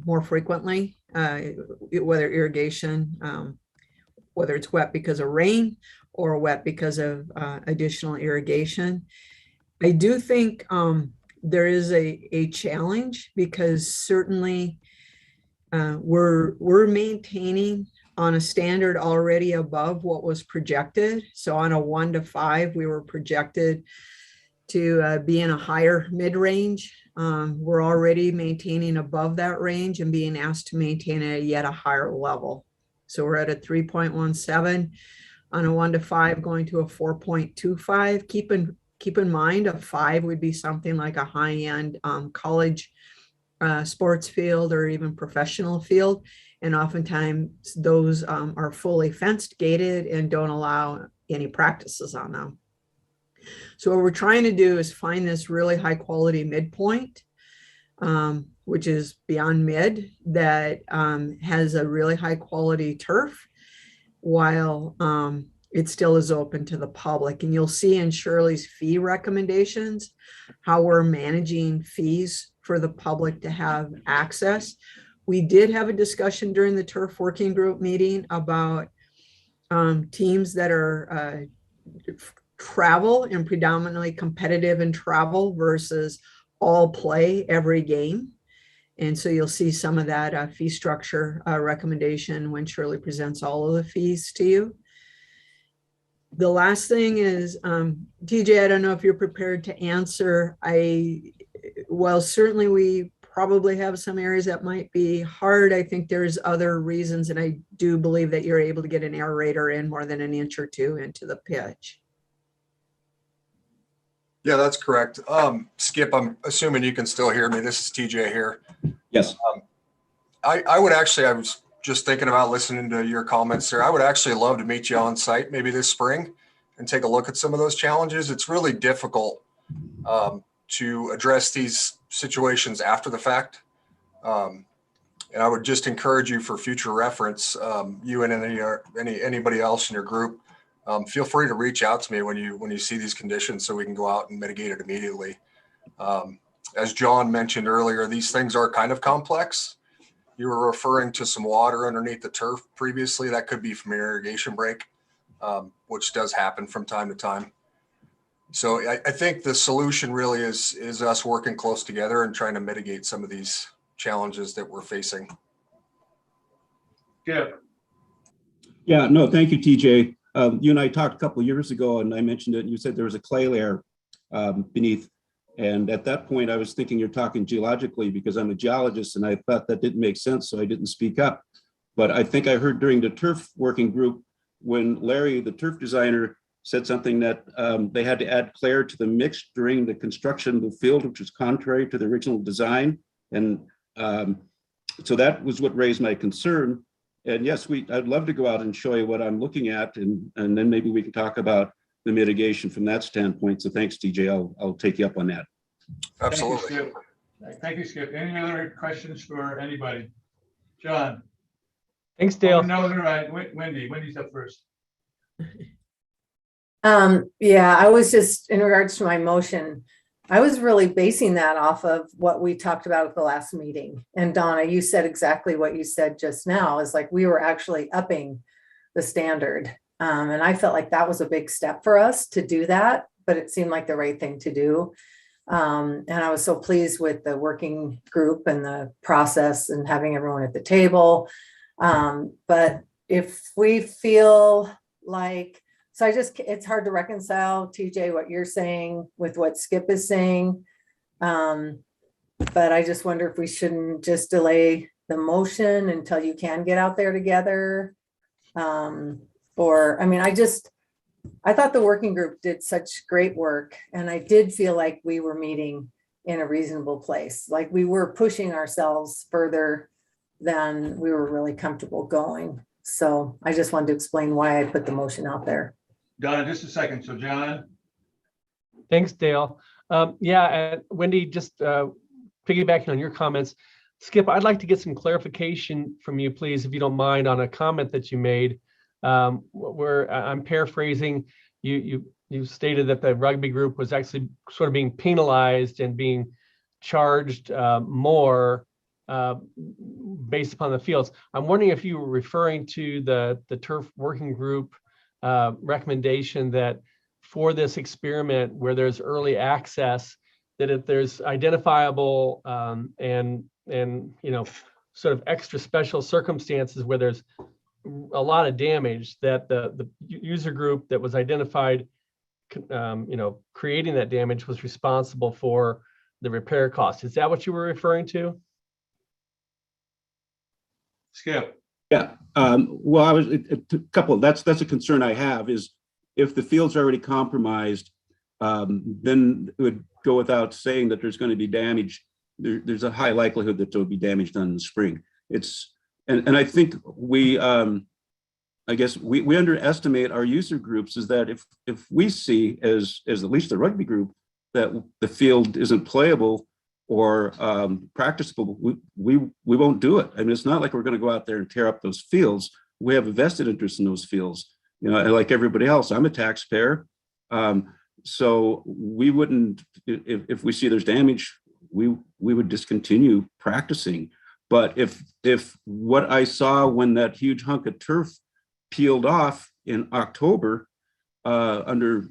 more frequently, whether irrigation, whether it's wet because of rain or wet because of additional irrigation. I do think there is a challenge because certainly we're maintaining on a standard already above what was projected. So on a 1 to 5, we were projected to be in a higher mid-range. We're already maintaining above that range and being asked to maintain at yet a higher level. So we're at a 3.17 on a 1 to 5, going to a 4.25. Keep in mind, a 5 would be something like a high-end college sports field or even professional field. And oftentimes those are fully fenced, gated, and don't allow any practices on them. So what we're trying to do is find this really high quality midpoint, which is beyond mid, that has a really high quality turf while it still is open to the public. And you'll see in Shirley's fee recommendations how we're managing fees for the public to have access. We did have a discussion during the turf working group meeting about teams that are travel and predominantly competitive in travel versus all play every game. And so you'll see some of that fee structure recommendation when Shirley presents all of the fees to you. The last thing is, TJ, I don't know if you're prepared to answer. Well, certainly we probably have some areas that might be hard. I think there's other reasons, and I do believe that you're able to get an aerator in more than an inch or two into the pitch.
Yeah, that's correct. Skip, I'm assuming you can still hear me. This is TJ here.
Yes.
I would actually, I was just thinking about listening to your comments there. I would actually love to meet you on site maybe this spring and take a look at some of those challenges. It's really difficult to address these situations after the fact. And I would just encourage you for future reference, you and anybody else in your group, feel free to reach out to me when you see these conditions so we can go out and mitigate it immediately. As John mentioned earlier, these things are kind of complex. You were referring to some water underneath the turf previously. That could be from an irrigation break, which does happen from time to time. So I think the solution really is us working close together and trying to mitigate some of these challenges that we're facing.
Yeah.
Yeah, no, thank you, TJ. You and I talked a couple of years ago and I mentioned it and you said there was a clay layer beneath. And at that point, I was thinking you're talking geologically because I'm a geologist and I thought that didn't make sense, so I didn't speak up. But I think I heard during the turf working group when Larry, the turf designer, said something that they had to add clay to the mix during the construction of the field, which was contrary to the original design. And so that was what raised my concern. And yes, I'd love to go out and show you what I'm looking at, and then maybe we can talk about the mitigation from that standpoint. So thanks, TJ. I'll take you up on that.
Absolutely.
Thank you, Skip. Any other questions for anybody? John?
Thanks, Dale.
Oh, no, all right. Wendy's up first.
Yeah, I was just, in regards to my motion, I was really basing that off of what we talked about at the last meeting. And Donna, you said exactly what you said just now, is like we were actually upping the standard. And I felt like that was a big step for us to do that, but it seemed like the right thing to do. And I was so pleased with the working group and the process and having everyone at the table. But if we feel like, so it's hard to reconcile, TJ, what you're saying with what Skip is saying. But I just wonder if we shouldn't just delay the motion until you can get out there together. Or, I mean, I thought the working group did such great work, and I did feel like we were meeting in a reasonable place. Like we were pushing ourselves further than we were really comfortable going. So I just wanted to explain why I put the motion out there.
Donna, just a second. So John?
Thanks, Dale. Yeah, and Wendy, just piggybacking on your comments, Skip, I'd like to get some clarification from you, please, if you don't mind, on a comment that you made. Where I'm paraphrasing, you stated that the rugby group was actually sort of being penalized and being charged more based upon the fields. I'm wondering if you were referring to the turf working group recommendation that for this experiment where there's early access, that if there's identifiable and sort of extra special circumstances where there's a lot of damage, that the user group that was identified creating that damage was responsible for the repair cost. Is that what you were referring to?
Skip.
Yeah, well, I was a couple. That's a concern I have, is if the field's already compromised, then it would go without saying that there's going to be damage. There's a high likelihood that there will be damage done in the spring. And I think we underestimate our user groups. Is that if we see as at least the rugby group that the field isn't playable or practicable, we won't do it. I mean, it's not like we're going to go out there and tear up those fields. We have a vested interest in those fields. Like everybody else, I'm a taxpayer. So we wouldn't, if we see there's damage, we would discontinue practicing. But if what I saw when that huge hunk of turf peeled off in October under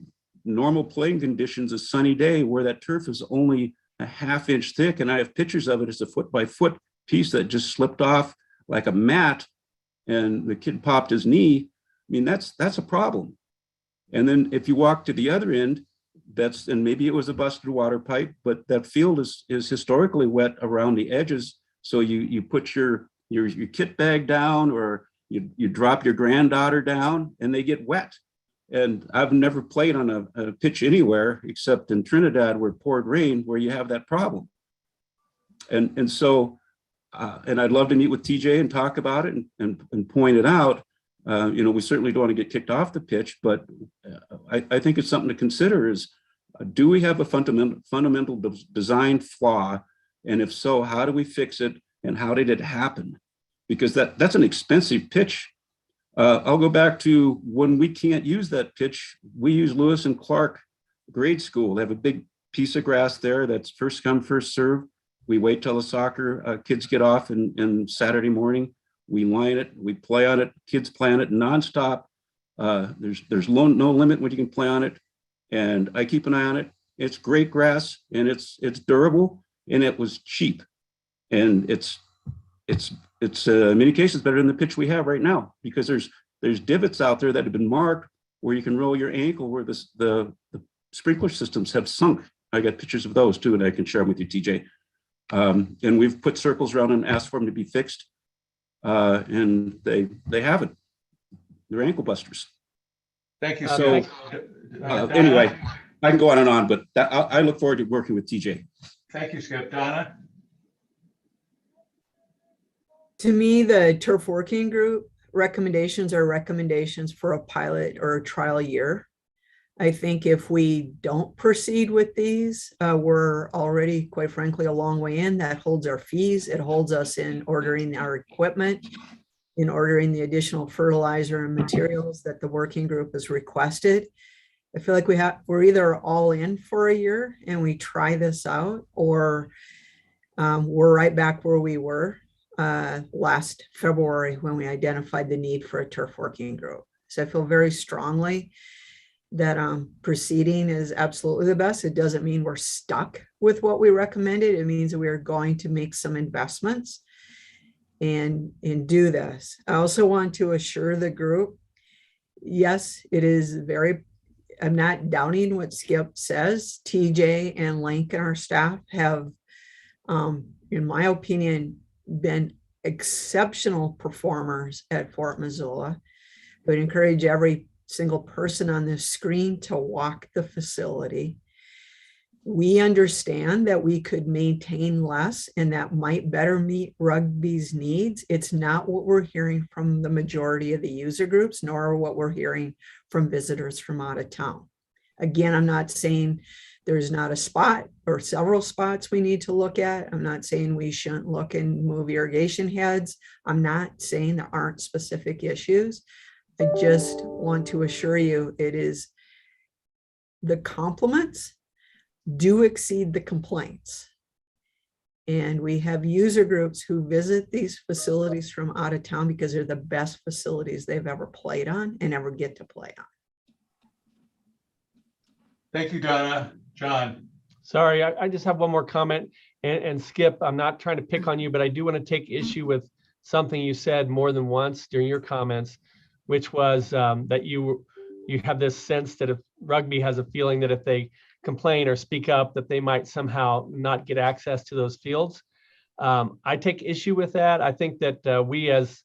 normal playing conditions, a sunny day where that turf is only a ½ inch thick, and I have pictures of it, it's a 4-by-4 piece that just slipped off like a mat, and the kid popped his knee. I mean, that's a problem. And then if you walk to the other end, and maybe it was a busted water pipe, but that field is historically wet around the edges. So you put your kit bag down, or you drop your granddaughter down, and they get wet. And I've never played on a pitch anywhere except in Trinidad where it poured rain, where you have that problem. And so I'd love to meet with TJ and talk about it and point it out. We certainly don't want to get kicked off the pitch, but I think it's something to consider is, do we have a fundamental design flaw? And if so, how do we fix it? And how did it happen? Because that's an expensive pitch. I'll go back to when we can't use that pitch, we use Lewis and Clark grade school. They have a big piece of grass there that's first come, first serve. We wait till the soccer kids get off and Saturday morning, we line it, we play on it, kids play on it nonstop. There's no limit when you can play on it. And I keep an eye on it. It's great grass, and it's durable, and it was cheap. And it's in many cases better than the pitch we have right now, because there's divots out there that have been marked where you can roll your ankle, where the sprinkler systems have sunk. I got pictures of those too, and I can share them with you, TJ. And we've put circles around them and asked for them to be fixed, and they haven't. They're ankle busters.
Thank you.
So anyway, I can go on and on, but I look forward to working with TJ.
Thank you, Skip. Donna?
To me, the turf working group recommendations are recommendations for a pilot or a trial year. I think if we don't proceed with these, we're already, quite frankly, a long way in. That holds our fees. It holds us in ordering our equipment, in ordering the additional fertilizer and materials that the working group has requested. I feel like we're either all in for a year and we try this out, or we're right back where we were last February when we identified the need for a turf working group. So I feel very strongly that proceeding is absolutely the best. It doesn't mean we're stuck with what we recommended. It means that we are going to make some investments and do this. I also want to assure the group, yes, it is I'm not downing what Skip says. TJ and Lincoln, our staff, have, in my opinion, been exceptional performers at Fort Missoula. I would encourage every single person on this screen to walk the facility. We understand that we could maintain less, and that might better meet rugby's needs. It's not what we're hearing from the majority of the user groups, nor what we're hearing from visitors from out of town. Again, I'm not saying there's not a spot or several spots we need to look at. I'm not saying we shouldn't look and move irrigation heads. I'm not saying there aren't specific issues. I just want to assure you, it is the compliments do exceed the complaints. And we have user groups who visit these facilities from out of town because they're the best facilities they've ever played on and ever get to play on.
Thank you, Donna. John?
Sorry, I just have one more comment. And Skip, I'm not trying to pick on you, but I do want to take issue with something you said more than once during your comments, which was that you have this sense that if rugby has a feeling that if they complain or speak up, that they might somehow not get access to those fields. I take issue with that. I think that we as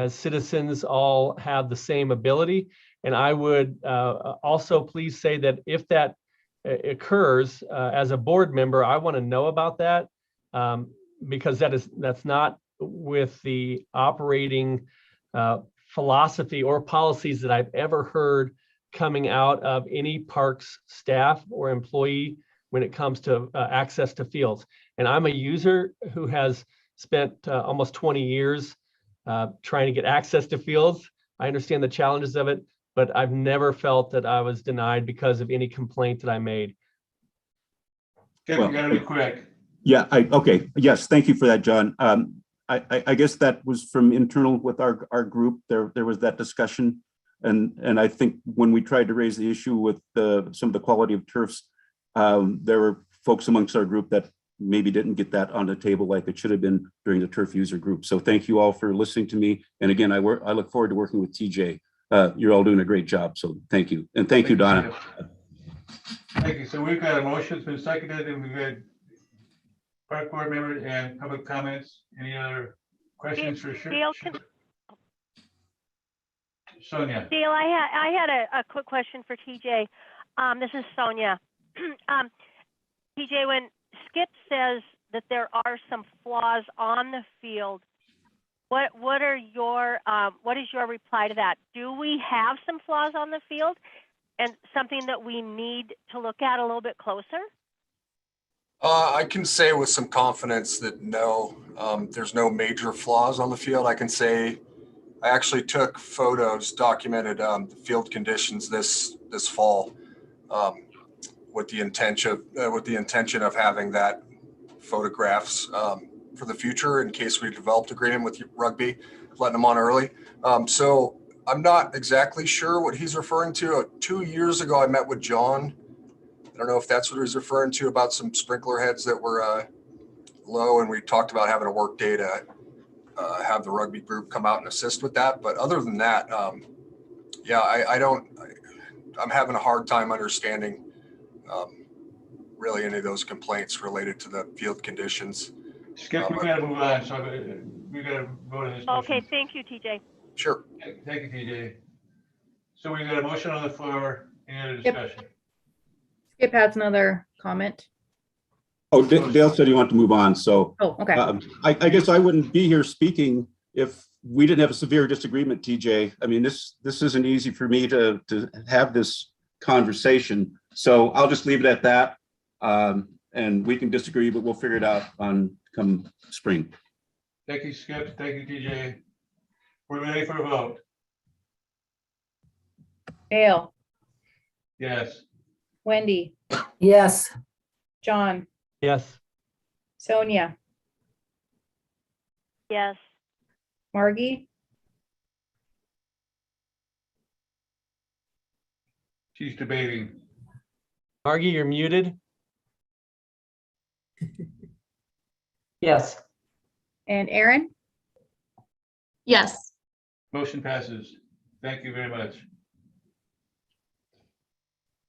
citizens all have the same ability. And I would also please say that if that occurs as a board member, I want to know about that because that's not with the operating philosophy or policies that I've ever heard coming out of any parks staff or employee when it comes to access to fields. And I'm a user who has spent almost 20 years trying to get access to fields. I understand the challenges of it, but I've never felt that I was denied because of any complaint that I made.
Okay, you gotta be quick.
Yeah, okay. Yes, thank you for that, John. I guess that was from internal with our group. There was that discussion. And I think when we tried to raise the issue with some of the quality of turfs, there were folks amongst our group that maybe didn't get that on the table like it should have been during the turf user group. So thank you all for listening to me. And again, I look forward to working with TJ. You're all doing a great job. So thank you. And thank you, Donna.
Thank you. So we've got a motion, it's been seconded, and we've got park board members and public comments. Any other questions for sure?
Dale,
Sonia.
Dale, I had a quick question for TJ. This is Sonia. TJ, when Skip says that there are some flaws on the field, what is your reply to that? Do we have some flaws on the field and something that we need to look at a little bit closer?
I can say with some confidence that no, there's no major flaws on the field. I can say I actually took photos, documented the field conditions this fall with the intention of having that photographs for the future in case we developed agreement with rugby, letting them on early. So I'm not exactly sure what he's referring to. 2 years ago, I met with John. I don't know if that's what he's referring to about some sprinkler heads that were low, and we talked about having a work day to have the rugby group come out and assist with that. But other than that, yeah, I'm having a hard time understanding really any of those complaints related to the field conditions.
Skip, we gotta move on, so we gotta vote on this motion.
Okay, thank you, TJ.
Sure.
Thank you, TJ. So we've got a motion on the floor. Any other discussion?
Skip has another comment.
Oh, Dale said he wanted to move on. So
Oh, okay.
I guess I wouldn't be here speaking if we didn't have a severe disagreement, TJ. I mean, this isn't easy for me to have this conversation. So I'll just leave it at that. And we can disagree, but we'll figure it out on come spring.
Thank you, Skip. Thank you, TJ. We're ready for a vote.
Dale,
Yes.
Wendy,
Yes.
John,
Yes.
Sonia,
Yes.
Margie,
She's debating.
Margie, you're muted.
Yes.
and Aaron.
Yes.
Motion passes. Thank you very much.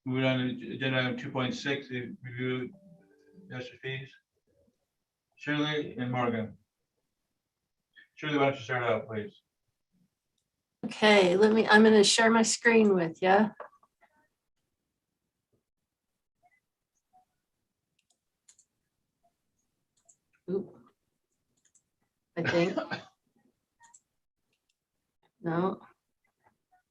Moving on to agenda item 2.6, the review master fees. Shirley and Morgan. Shirley, why don't you start out, please?
Okay, I'm going to share my screen with you. Oop. I think. No.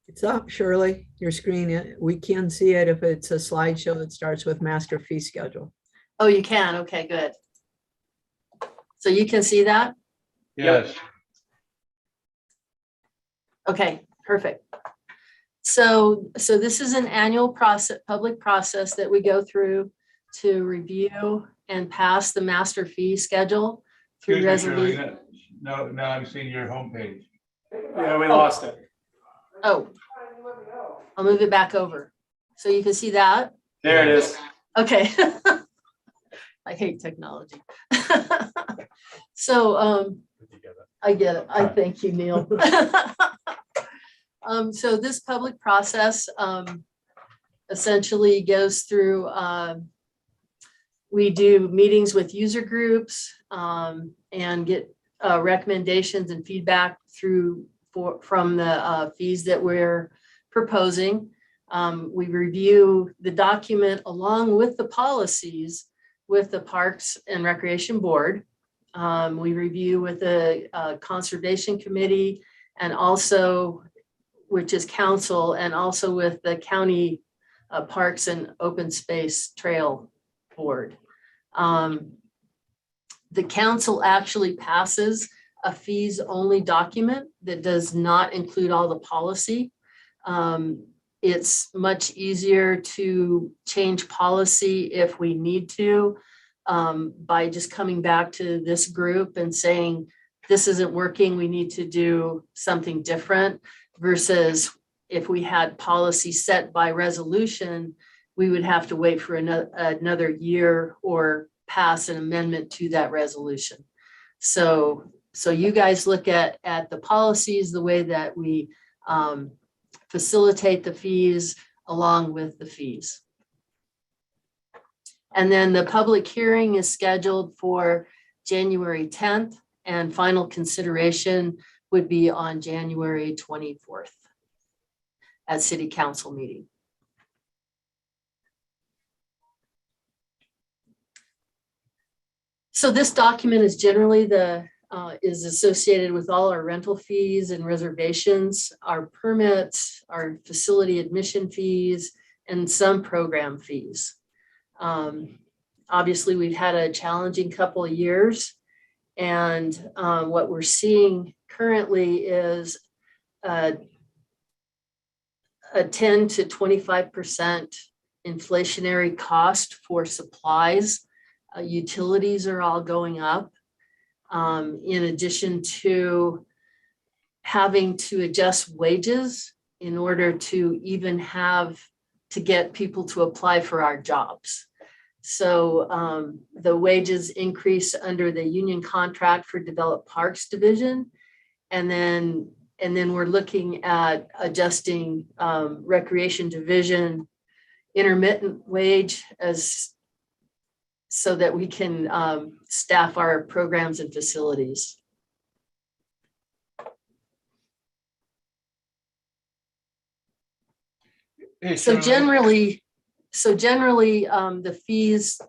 It's up, Shirley, your screen. We can see it if it's a slideshow that starts with master fee schedule.
Oh, you can. Okay, good. So you can see that?
Yes.
Okay, perfect. So this is an annual process, public process that we go through to review and pass the master fee schedule through
Excuse me, Shirley.
resolution.
Now I'm seeing your homepage.
Yeah, we lost it.
Oh, I'll move it back over. So you can see that.
There it is.
Okay. I hate technology. So I get it. I thank you, Neil. So this public process essentially goes through, we do meetings with user groups and get recommendations and feedback from the fees that we're proposing. We review the document along with the policies with the Parks and Recreation Board. We review with the Conservation Committee and also, which is council, and also with the County Parks and Open Space Trail Board. The council actually passes a fees only document that does not include all the policy. It's much easier to change policy if we need to by just coming back to this group and saying, this isn't working, we need to do something different, versus if we had policy set by resolution, we would have to wait for another year or pass an amendment to that resolution. So you guys look at the policies, the way that we facilitate the fees along with the fees. And then the public hearing is scheduled for January 10th, and final consideration would be on January 24th at City Council meeting. So this document is generally is associated with all our rental fees and reservations, our permits, our facility admission fees, and some program fees. Obviously, we've had a challenging couple of years, and what we're seeing currently is a 10 to 25% inflationary cost for supplies. Utilities are all going up. In addition to having to adjust wages in order to even have to get people to apply for our jobs. So the wages increase under the union contract for Developed Parks Division. And then we're looking at adjusting Recreation Division intermittent wage so that we can staff our programs and facilities.
Hey,
So
Shirley.
generally, the fees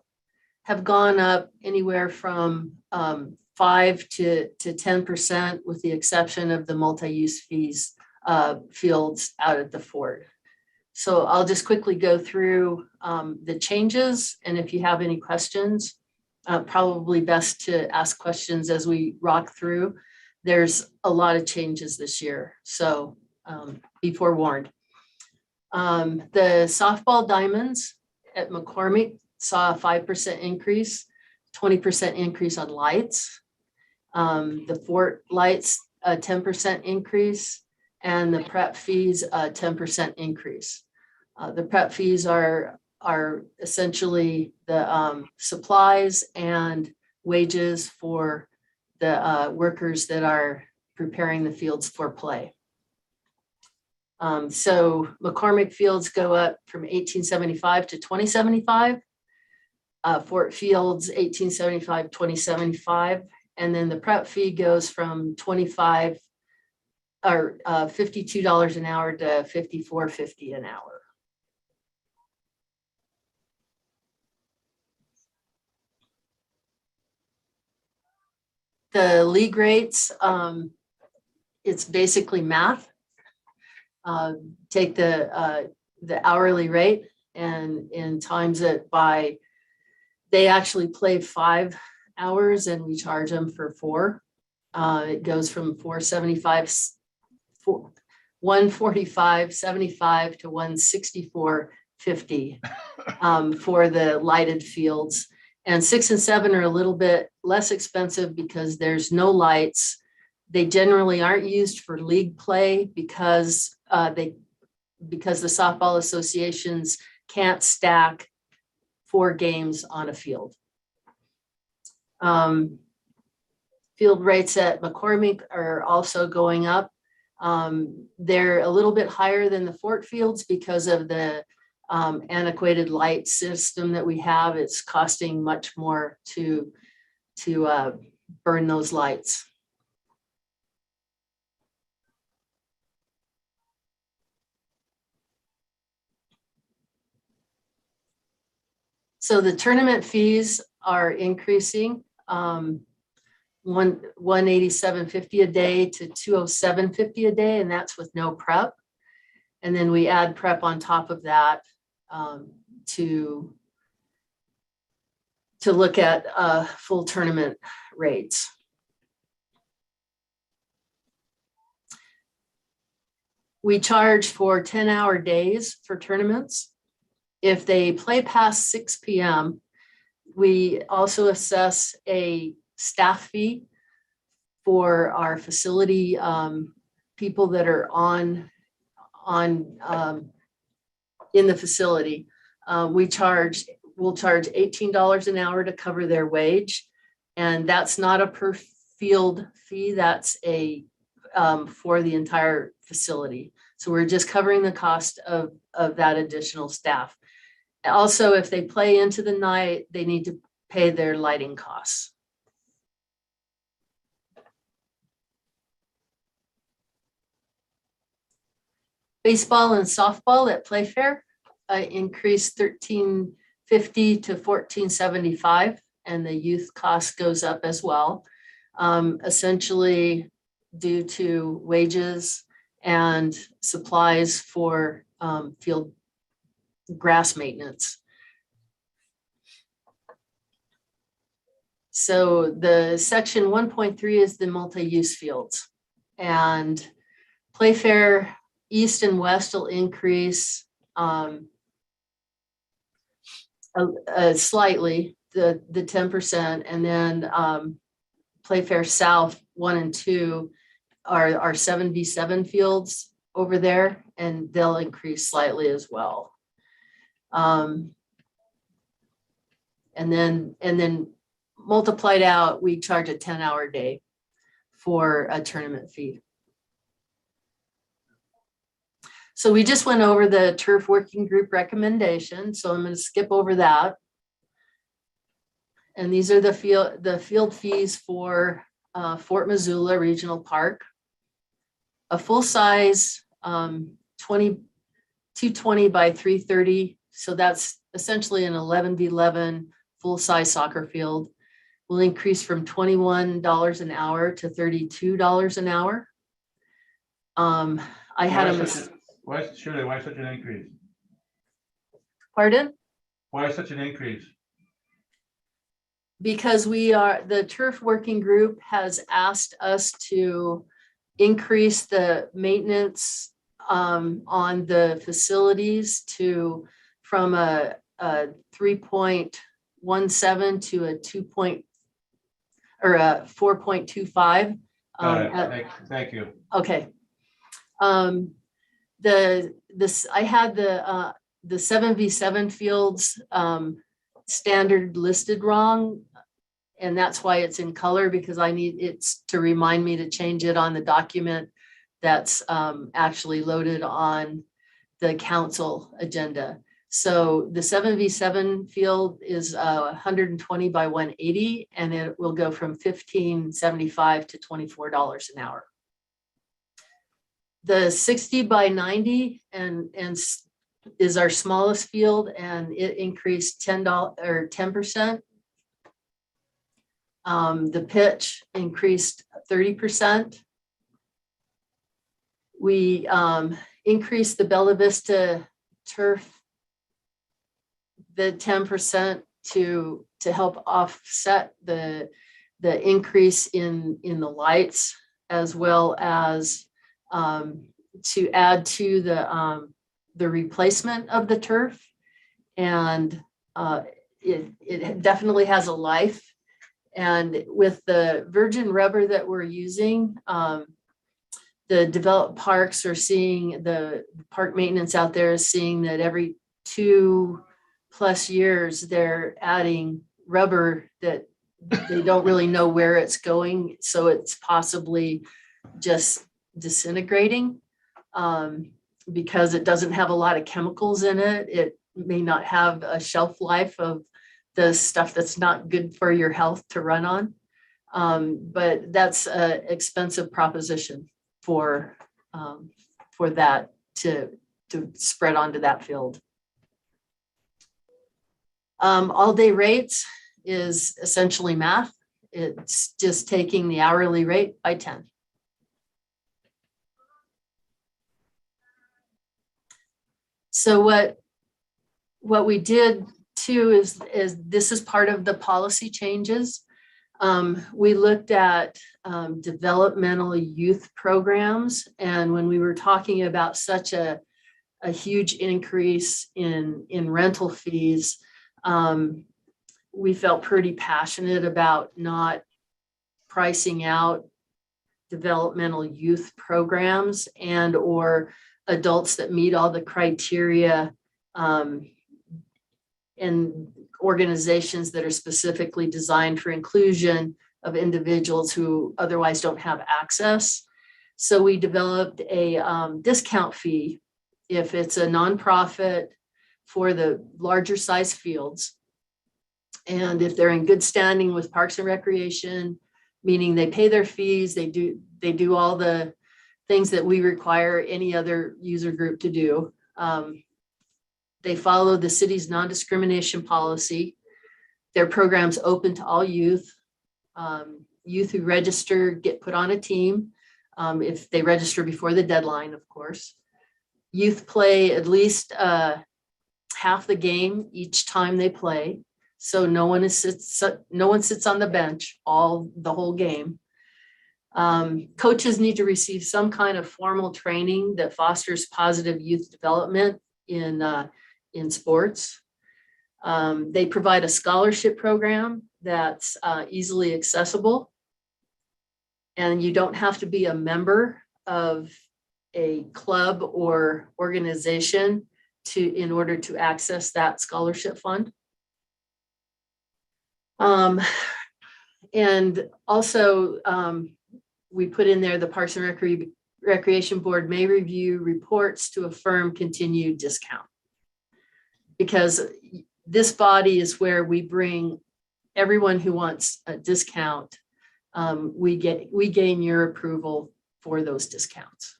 have gone up anywhere from 5 to 10%, with the exception of the multi-use fees fields out at the fort. So I'll just quickly go through the changes, and if you have any questions, probably best to ask questions as we rock through. There's a lot of changes this year, so be forewarned. The softball diamonds at McCormick saw a 5% increase, 20% increase on lights. The fort lights, a 10% increase, and the prep fees, a 10% increase. The prep fees are essentially the supplies and wages for the workers that are preparing the fields for play. So McCormick fields go up from 1875 to 2075. Fort Fields 1875, 2075, and then the prep fee goes from $52 an hour to $54.50 an hour. The league rates, it's basically math. Take the hourly rate and times it by, they actually play 5 hours and we charge them for 4. It goes from $145.75 to $164.50 for the lighted fields. And 6 and 7 are a little bit less expensive because there's no lights. They generally aren't used for league play because the softball associations can't stack 4 games on a field. Field rates at McCormick are also going up. They're a little bit higher than the Fort Fields because of the antiquated light system that we have. It's costing much more to burn those lights. So the tournament fees are increasing. 187.50 a day to 207.50 a day, and that's with no prep. And then we add prep on top of that to look at full tournament rates. We charge for 10-hour days for tournaments. If they play past 6 p.m., we also assess a staff fee for our facility people that are in the facility. We'll charge $18 an hour to cover their wage, and that's not a per field fee. That's a for the entire facility. So we're just covering the cost of that additional staff. Also, if they play into the night, they need to pay their lighting costs. Baseball and softball at Playfair increased $13.50 to $14.75, and the youth cost goes up as well, essentially due to wages and supplies for field grass maintenance. So the section 1.3 is the multi-use fields, and Playfair East and West will increase slightly, the 10%, and then Playfair South 1 and 2 are 7v7 fields over there, and they'll increase slightly as well. And then multiplied out, we charge a 10-hour day for a tournament fee. So we just went over the turf working group recommendation. So I'm going to skip over that. And these are the field fees for Fort Missoula Regional Park. A full size 220 by 330. So that's essentially an 11v11 full size soccer field. Will increase from $21 an hour to $32 an hour. I had
why such an increase?
Pardon?
Why such an increase?
Because the turf working group has asked us to increase the maintenance on the facilities from a 3.17 to a 4.25.
Thank you.
Okay. I had the 7v7 fields standard listed wrong, and that's why it's in color, because it's to remind me to change it on the document that's actually loaded on the council agenda. So the 7v7 field is 120 by 180, and it will go from $15.75 to $24 an hour. The 60 by 90 and is our smallest field, and it increased $10%. The pitch increased 30%. We increased the Bella Vista turf the 10% to help offset the increase in the lights, as well as to add to the replacement of the turf. And it definitely has a life. And with the virgin rubber that we're using, the developed parks are seeing, the park maintenance out there is seeing that every 2+ years they're adding rubber that they don't really know where it's going, so it's possibly just disintegrating. Because it doesn't have a lot of chemicals in it. It may not have a shelf life of the stuff that's not good for your health to run on. But that's an expensive proposition for that to spread onto that field. All day rates is essentially math. It's just taking the hourly rate by 10. So what we did too is this is part of the policy changes. We looked at developmental youth programs, and when we were talking about such a huge increase in rental fees, we felt pretty passionate about not pricing out developmental youth programs and or adults that meet all the criteria and organizations that are specifically designed for inclusion of individuals who otherwise don't have access. So we developed a discount fee if it's a nonprofit for the larger size fields. And if they're in good standing with Parks and Recreation, meaning they pay their fees, they do all the things that we require any other user group to do. They follow the city's non-discrimination policy. Their program's open to all youth. Youth who register get put on a team if they register before the deadline, of course. Youth play at least half the game each time they play. So no one sits on the bench the whole game. Coaches need to receive some kind of formal training that fosters positive youth development in sports. They provide a scholarship program that's easily accessible. And you don't have to be a member of a club or organization in order to access that scholarship fund. And also, we put in there the Parks and Recreation Board may review reports to affirm continued discount. Because this body is where we bring everyone who wants a discount. We gain your approval for those discounts.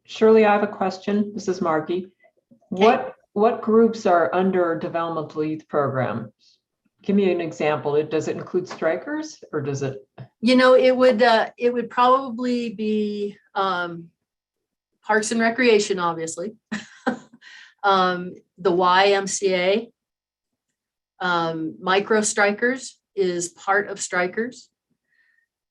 Shirley, I have a question. This is Margie. What groups are under developmental youth programs? Give me an example. Does it include strikers or does it?
You know, it would probably be Parks and Recreation, obviously. The YMCA, Micro Strikers is part of Strikers.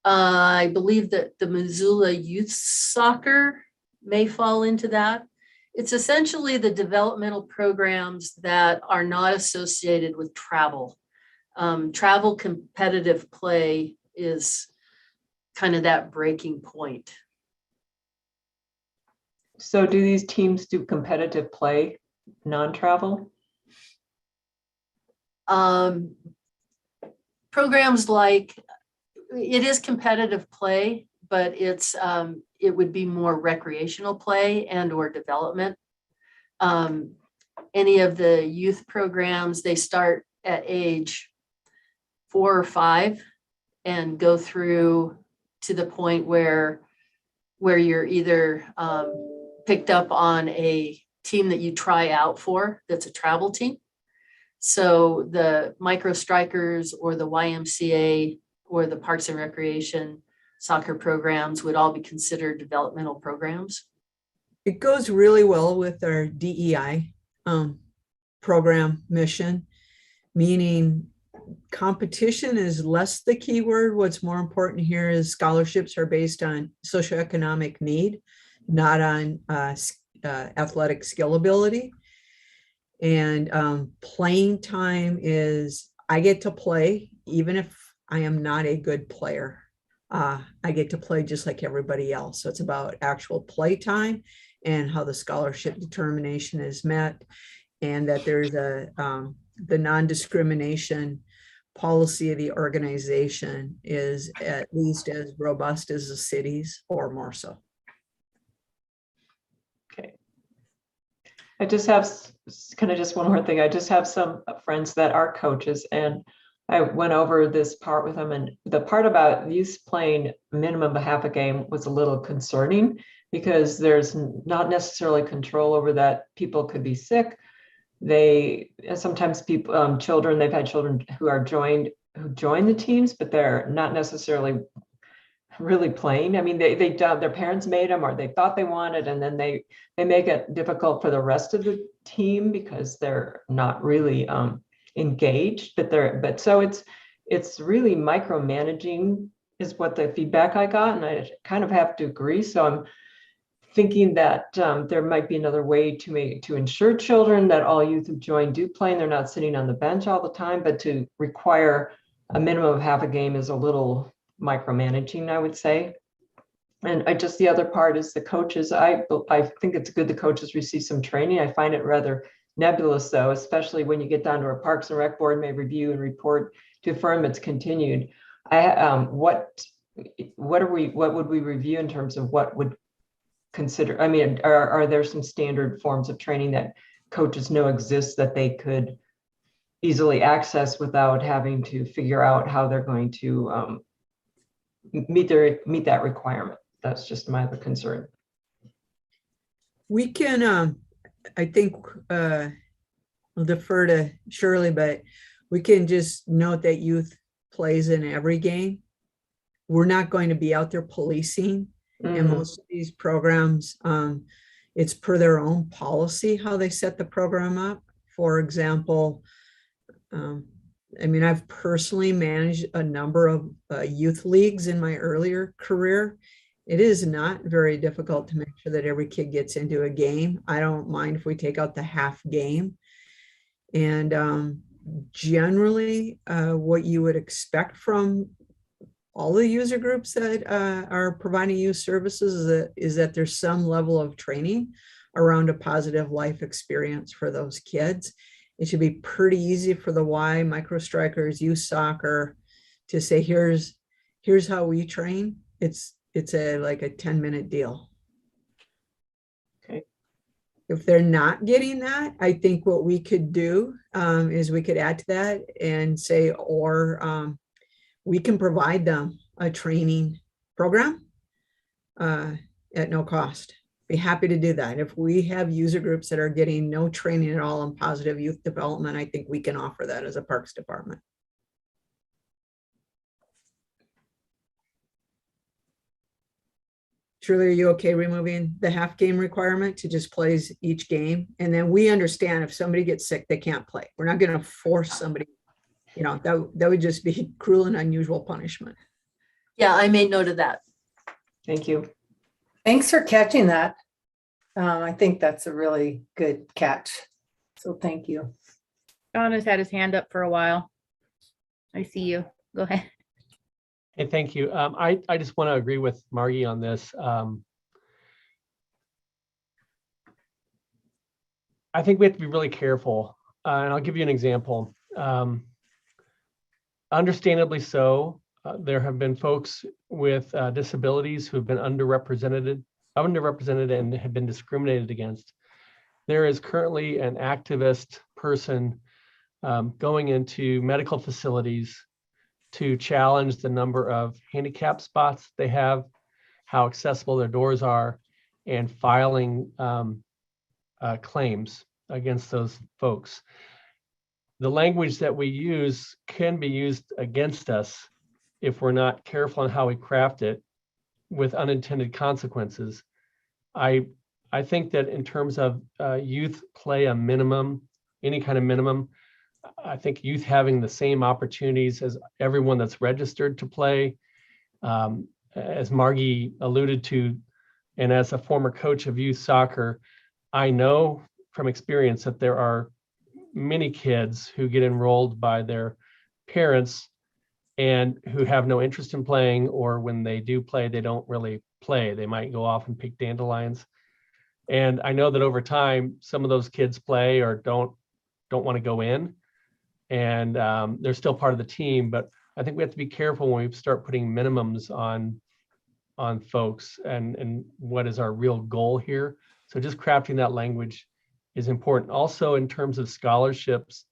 I believe that the Missoula Youth Soccer may fall into that. It's essentially the developmental programs that are not associated with travel. Travel competitive play is kind of that breaking point.
So do these teams do competitive play, non-travel?
Programs like, it is competitive play, but it would be more recreational play and or development. Any of the youth programs, they start at age 4 or 5 and go through to the point where you're either picked up on a team that you try out for that's a travel team. So the Micro Strikers or the YMCA or the Parks and Recreation soccer programs would all be considered developmental programs.
It goes really well with our DEI program mission, meaning competition is less the key word. What's more important here is scholarships are based on socioeconomic need, not on athletic skill ability. And playing time is, I get to play even if I am not a good player. I get to play just like everybody else. So it's about actual play time and how the scholarship determination is met, and that there's the non-discrimination policy of the organization is at least as robust as the cities or more so.
Okay. I just have kind of just one more thing. I just have some friends that are coaches, and I went over this part with them, and the part about youth playing minimum of half a game was a little concerning because there's not necessarily control over that. People could be sick. They sometimes people, children, they've had children who join the teams, but they're not necessarily really playing. I mean, their parents made them, or they thought they wanted, and then they make it difficult for the rest of the team because they're not really engaged. But so it's really micromanaging is what the feedback I got, and I kind of have to agree. So I'm thinking that there might be another way to ensure children that all youth who join do play and they're not sitting on the bench all the time, but to require a minimum of half a game is a little micromanaging, I would say. And the other part is the coaches. I think it's good the coaches receive some training. I find it rather nebulous though, especially when you get down to a Parks and Rec board may review and report to affirm it's continued. What would we review in terms of what would consider? I mean, are there some standard forms of training that coaches know exist that they could easily access without having to figure out how they're going to meet that requirement? That's just my other concern.
We can, I think, I'll defer to Shirley, but we can just note that youth plays in every game. We're not going to be out there policing. And most of these programs, it's per their own policy how they set the program up. For example, I mean, I've personally managed a number of youth leagues in my earlier career. It is not very difficult to make sure that every kid gets into a game. I don't mind if we take out the half game. And generally, what you would expect from all the user groups that are providing youth services is that there's some level of training around a positive life experience for those kids. It should be pretty easy for the Y, micro strikers, youth soccer to say, here's how we train. It's like a 10-minute deal.
Okay.
If they're not getting that, I think what we could do is we could add to that and say, or we can provide them a training program at no cost. Be happy to do that. If we have user groups that are getting no training at all in positive youth development, I think we can offer that as a Parks Department. Shirley, are you okay removing the half game requirement to just plays each game? And then we understand if somebody gets sick, they can't play. We're not going to force somebody. You know, that would just be cruel and unusual punishment.
Yeah, I made note of that.
Thank you.
Thanks for catching that. I think that's a really good catch. So thank you.
Don has had his hand up for a while. I see you. Go ahead.
Hey, thank you. I just want to agree with Margie on this. I think we have to be really careful. And I'll give you an example. Understandably so, there have been folks with disabilities who have been underrepresented and have been discriminated against. There is currently an activist person going into medical facilities to challenge the number of handicap spots they have, how accessible their doors are, and filing claims against those folks. The language that we use can be used against us if we're not careful on how we craft it with unintended consequences. I think that in terms of youth play a minimum, any kind of minimum, I think youth having the same opportunities as everyone that's registered to play, as Margie alluded to, and as a former coach of youth soccer, I know from experience that there are many kids who get enrolled by their parents and who have no interest in playing, or when they do play, they don't really play. They might go off and pick dandelions. And I know that over time, some of those kids play or don't want to go in. and they're still part of the team, but I think we have to be careful when we start putting minimums on folks and what is our real goal here. So just crafting that language is important. Also, in terms of scholarships,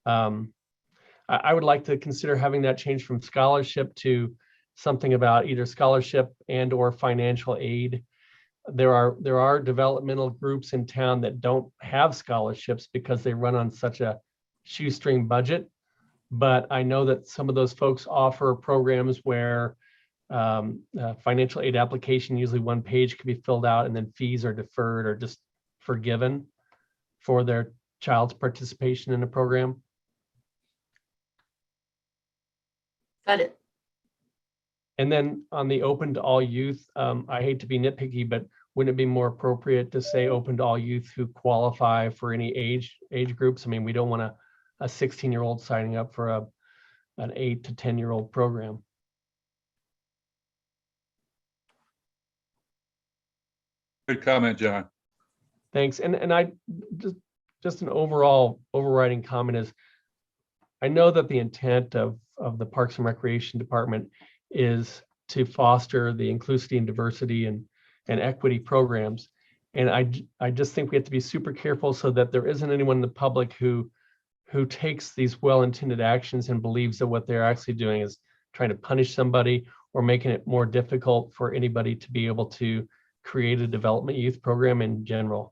I would like to consider having that change from scholarship to something about either scholarship and or financial aid. There are developmental groups in town that don't have scholarships because they run on such a shoestring budget. But I know that some of those folks offer programs where financial aid application, usually one page, can be filled out and then fees are deferred or just forgiven for their child's participation in a program.
Got it.
And then on the open to all youth, I hate to be nitpicky, but wouldn't it be more appropriate to say open to all youth who qualify for any age groups? I mean, we don't want a 16-year-old signing up for an 8 to 10-year-old program.
Good comment, John.
Thanks. And I just an overall overriding comment is, I know that the intent of the Parks and Recreation Department is to foster the inclusivity and diversity and equity programs. And I just think we have to be super careful so that there isn't anyone in the public who takes these well-intended actions and believes that what they're actually doing is trying to punish somebody or making it more difficult for anybody to be able to create a development youth program in general.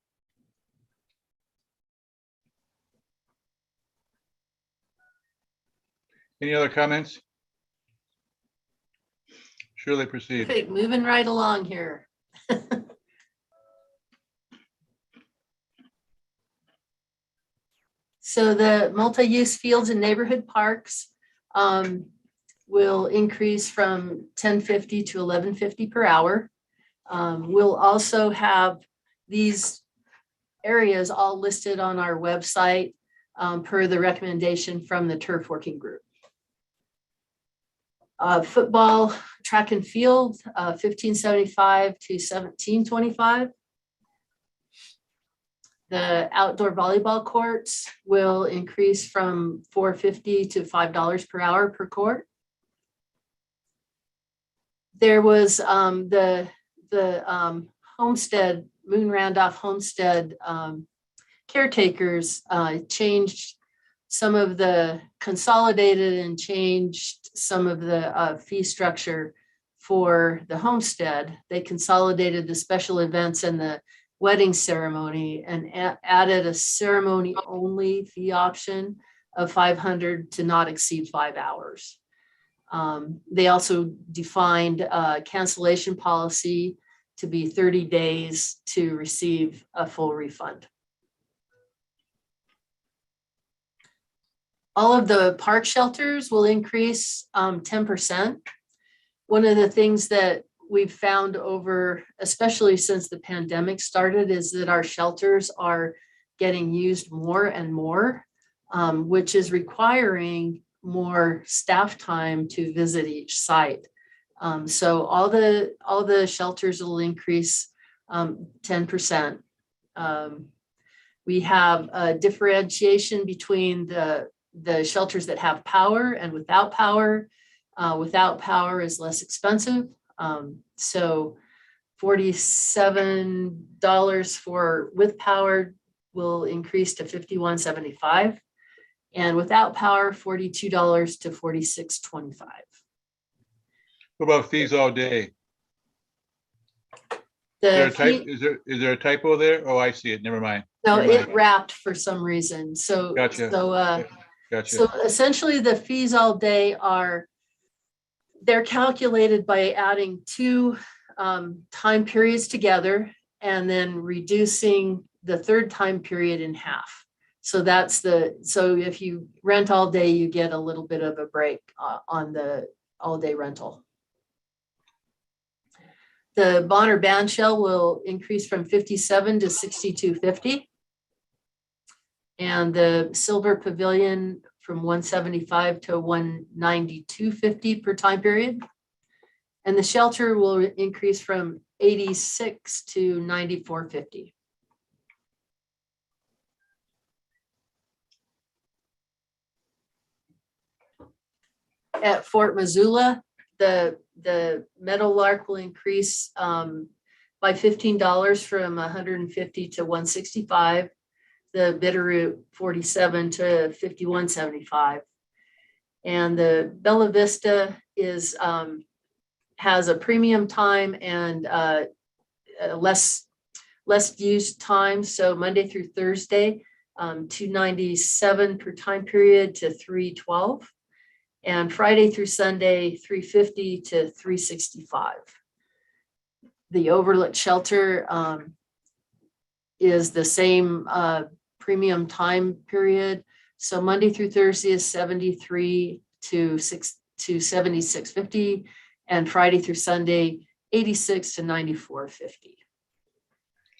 Any other comments? Surely proceed.
Okay, moving right along here. So the multi-use fields and neighborhood parks will increase from $10.50 to $11.50 per hour. We'll also have these areas all listed on our website per the recommendation from the turf working group. Football, track and field, $15.75 to $17.25. The outdoor volleyball courts will increase from $4.50 to $5 per hour per court. There was the Homestead, Moon Randolph Homestead caretakers changed some of the consolidated and changed some of the fee structure for the homestead. They consolidated the special events and the wedding ceremony and added a ceremony only fee option of $500 to not exceed 5 hours. They also defined cancellation policy to be 30 days to receive a full refund. All of the park shelters will increase 10%. One of the things that we've found over, especially since the pandemic started, is that our shelters are getting used more and more, which is requiring more staff time to visit each site. So all the shelters will increase 10%. We have a differentiation between the shelters that have power and without power. Without power is less expensive. So $47 for with power will increase to $51.75. And without power, $42 to $46.25.
What about fees all day? Is there a typo there? Oh, I see it. Never mind.
No,
Never
it
mind.
wrapped for some reason. So,
Gotcha. Gotcha.
So essentially the fees all day they're calculated by adding two time periods together and then reducing the third time period in half. So so if you rent all day, you get a little bit of a break on the all day rental. The Bonner band shell will increase from $57 to $62.50. And the Silver Pavilion from $175 to $192.50 per time period. And the shelter will increase from $86 to $94.50. at Fort Missoula, the Meadowlark will increase by $15 from 150 to 165. The Bitterroot 47 to 51.75. And the Bella Vista is has a premium time and less used time. So Monday through Thursday, $297 per time period to $312, and Friday through Sunday, $350 to $365. The Overlook Shelter is the same premium time period. So Monday through Thursday is $73 to $76.50, and Friday through Sunday, $86 to $94.50.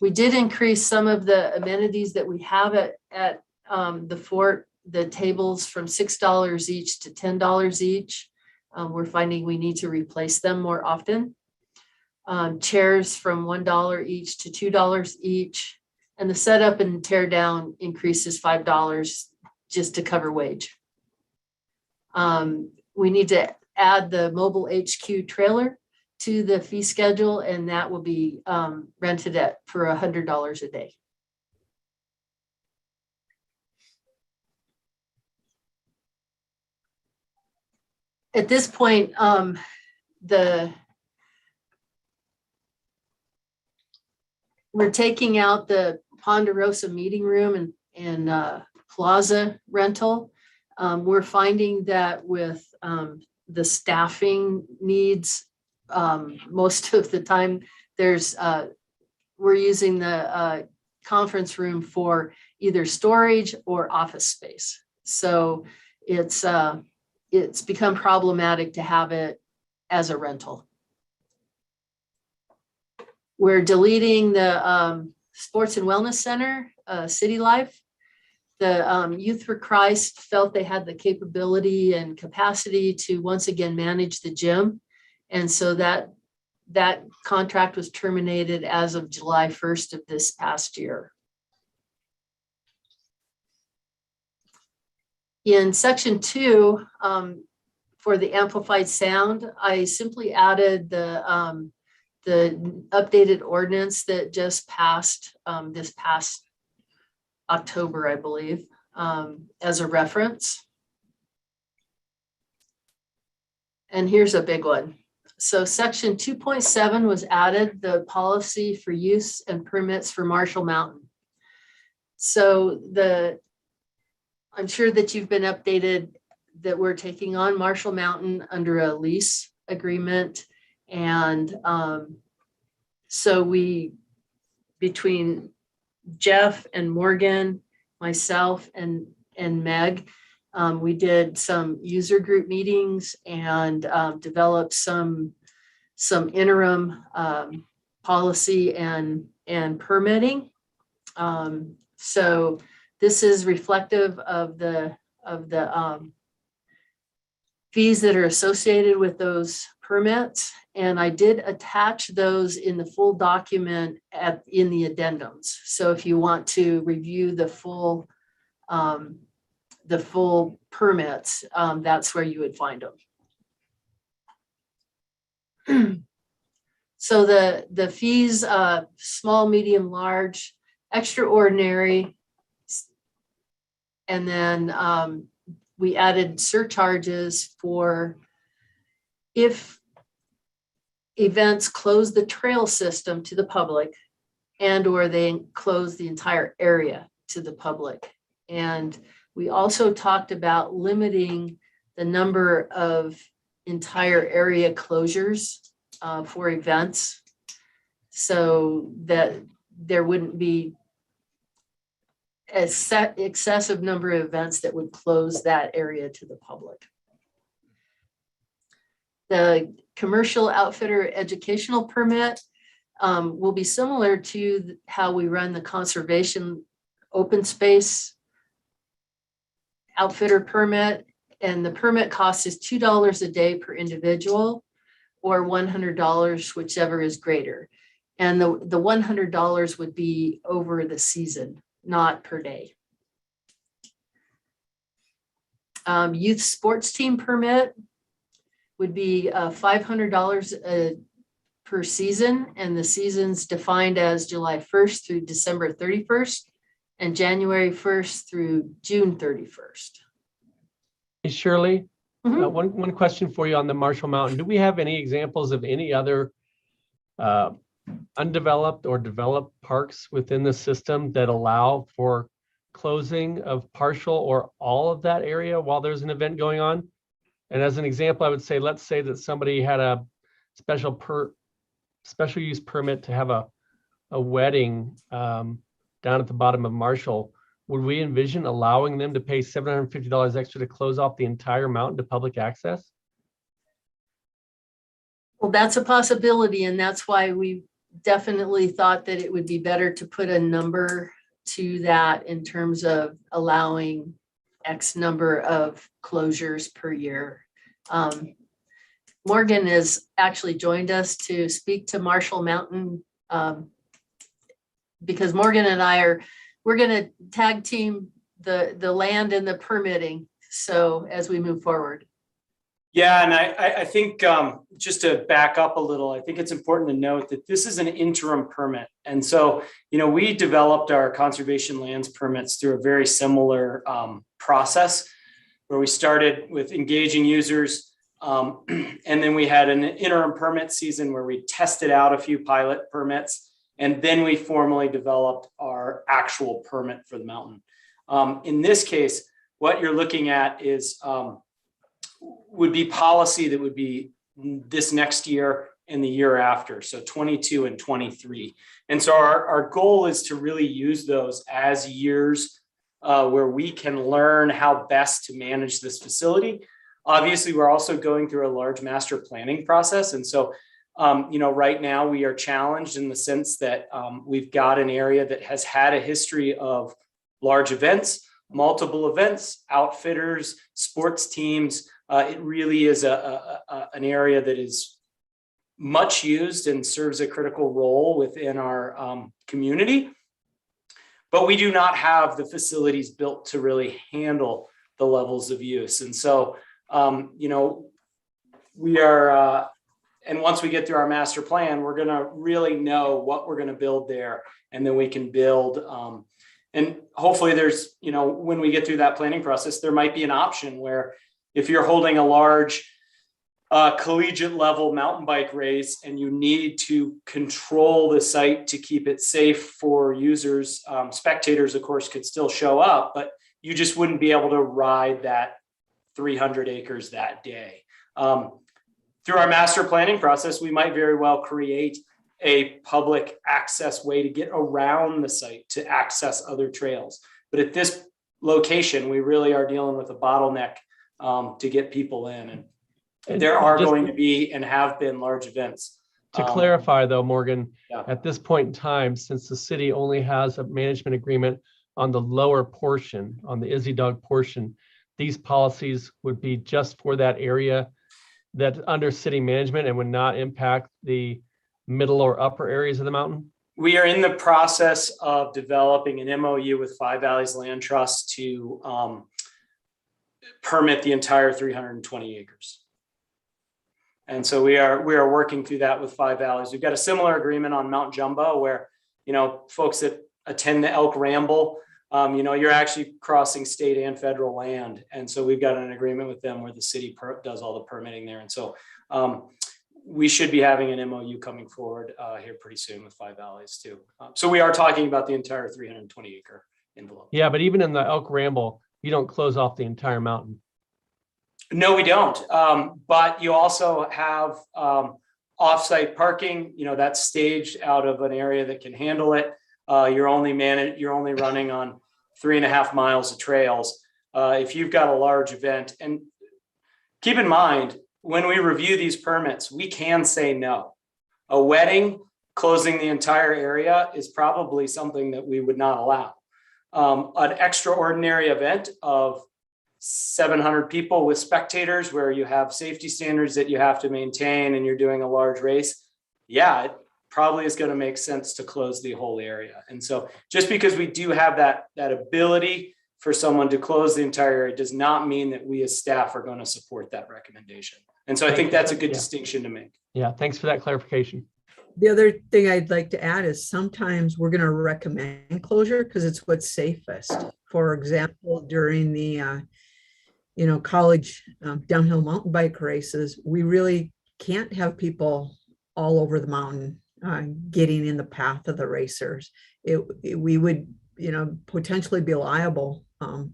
We did increase some of the amenities that we have at the fort, the tables from $6 each to $10 each. We're finding we need to replace them more often. Chairs from $1 each to $2 each. And the setup and tear down increases $5 just to cover wage. We need to add the mobile HQ trailer to the fee schedule, and that will be rented for $100 a day. At this point, we're taking out the Ponderosa meeting room and plaza rental. We're finding that with the staffing needs, most of the time we're using the conference room for either storage or office space. So it's become problematic to have it as a rental. We're deleting the Sports and Wellness Center, City Life. The Youth for Christ felt they had the capability and capacity to once again manage the gym. And so that contract was terminated as of July 1st of this past year. In section 2, for the amplified sound, I simply added the updated ordinance that just passed this past October, I believe, as a reference. And here's a big one. So section 2.7 was added, the policy for use and permits for Marshall Mountain. So I'm sure that you've been updated that we're taking on Marshall Mountain under a lease agreement. And so between Jeff and Morgan, myself and Meg, we did some user group meetings and developed some interim policy and permitting. So this is reflective of the fees that are associated with those permits. And I did attach those in the full document in the addendums. So if you want to review the full permits, that's where you would find them. So the fees, small, medium, large, extraordinary, and then we added surcharges for if events close the trail system to the public and or they close the entire area to the public. And we also talked about limiting the number of entire area closures for events so that there wouldn't be an excessive number of events that would close that area to the public. The commercial outfitter educational permit will be similar to how we run the conservation open space outfitter permit, and the permit cost is $2 a day per individual or $100, whichever is greater. And the $100 would be over the season, not per day. Youth sports team permit, would be $500 per season, and the season's defined as July 1st through December 31st and January 1st through June 31st.
Hey, Shirley,
Mhm.
one question for you on the Marshall Mountain. Do we have any examples of any other undeveloped or developed parks within the system that allow for closing of partial or all of that area while there's an event going on? And as an example, I would say, let's say that somebody had a special use permit to have a wedding down at the bottom of Marshall. Would we envision allowing them to pay $750 extra to close off the entire mountain to public access?
Well, that's a possibility, and that's why we definitely thought that it would be better to put a number to that in terms of allowing X number of closures per year. Morgan has actually joined us to speak to Marshall Mountain because Morgan and we're going to tag team the land and the permitting. So as we move forward.
Yeah, and I think just to back up a little, I think it's important to note that this is an interim permit. And so, we developed our conservation lands permits through a very similar process where we started with engaging users. And then we had an interim permit season where we tested out a few pilot permits. And then we formally developed our actual permit for the mountain. In this case, what you're looking at is would be policy that would be this next year and the year after, so 22 and 23. And so our goal is to really use those as years where we can learn how best to manage this facility. Obviously, we're also going through a large master planning process. And so, right now we are challenged in the sense that we've got an area that has had a history of large events, multiple events, outfitters, sports teams. It really is an area that is much used and serves a critical role within our community. But we do not have the facilities built to really handle the levels of use. And so, we are, and once we get through our master plan, we're going to really know what we're going to build there. And then we can build. And hopefully there's, when we get through that planning process, there might be an option where if you're holding a large collegiate level mountain bike race and you need to control the site to keep it safe for users, spectators, of course, could still show up, but you just wouldn't be able to ride that 300 acres that day. Through our master planning process, we might very well create a public access way to get around the site to access other trails. But at this location, we really are dealing with a bottleneck to get people in. And there are going to be and have been large events.
To clarify though, Morgan,
yeah.
At this point in time, since the city only has a management agreement on the lower portion, on the Izzy Dog portion, these policies would be just for that area that's under city management and would not impact the middle or upper areas of the mountain?
We are in the process of developing an MOU with Five Valleys Land Trust to permit the entire 320 acres. And so we are working through that with Five Valleys. We've got a similar agreement on Mount Jumbo where, folks that attend the Elk Ramble, you're actually crossing state and federal land. And so we've got an agreement with them where the city does all the permitting there. And so we should be having an MOU coming forward here pretty soon with Five Valleys too. So we are talking about the entire 320 acre envelope.
Yeah, but even in the Elk Ramble, you don't close off the entire mountain.
No, we don't. But you also have off-site parking, that's staged out of an area that can handle it. You're only running on 3.5 miles of trails. If you've got a large event, and keep in mind, when we review these permits, we can say no. A wedding closing the entire area is probably something that we would not allow. An extraordinary event of 700 people with spectators where you have safety standards that you have to maintain and you're doing a large race, yeah, it probably is going to make sense to close the whole area. And so just because we do have that ability for someone to close the entire area does not mean that we as staff are going to support that recommendation. And so I
Thank
think
you.
that's a good
Yeah.
distinction to make.
Yeah, thanks for that clarification.
The other thing I'd like to add is sometimes we're going to recommend closure because it's what's safest. For example, during the college downhill mountain bike races, we really can't have people all over the mountain getting in the path of the racers. We would, potentially be liable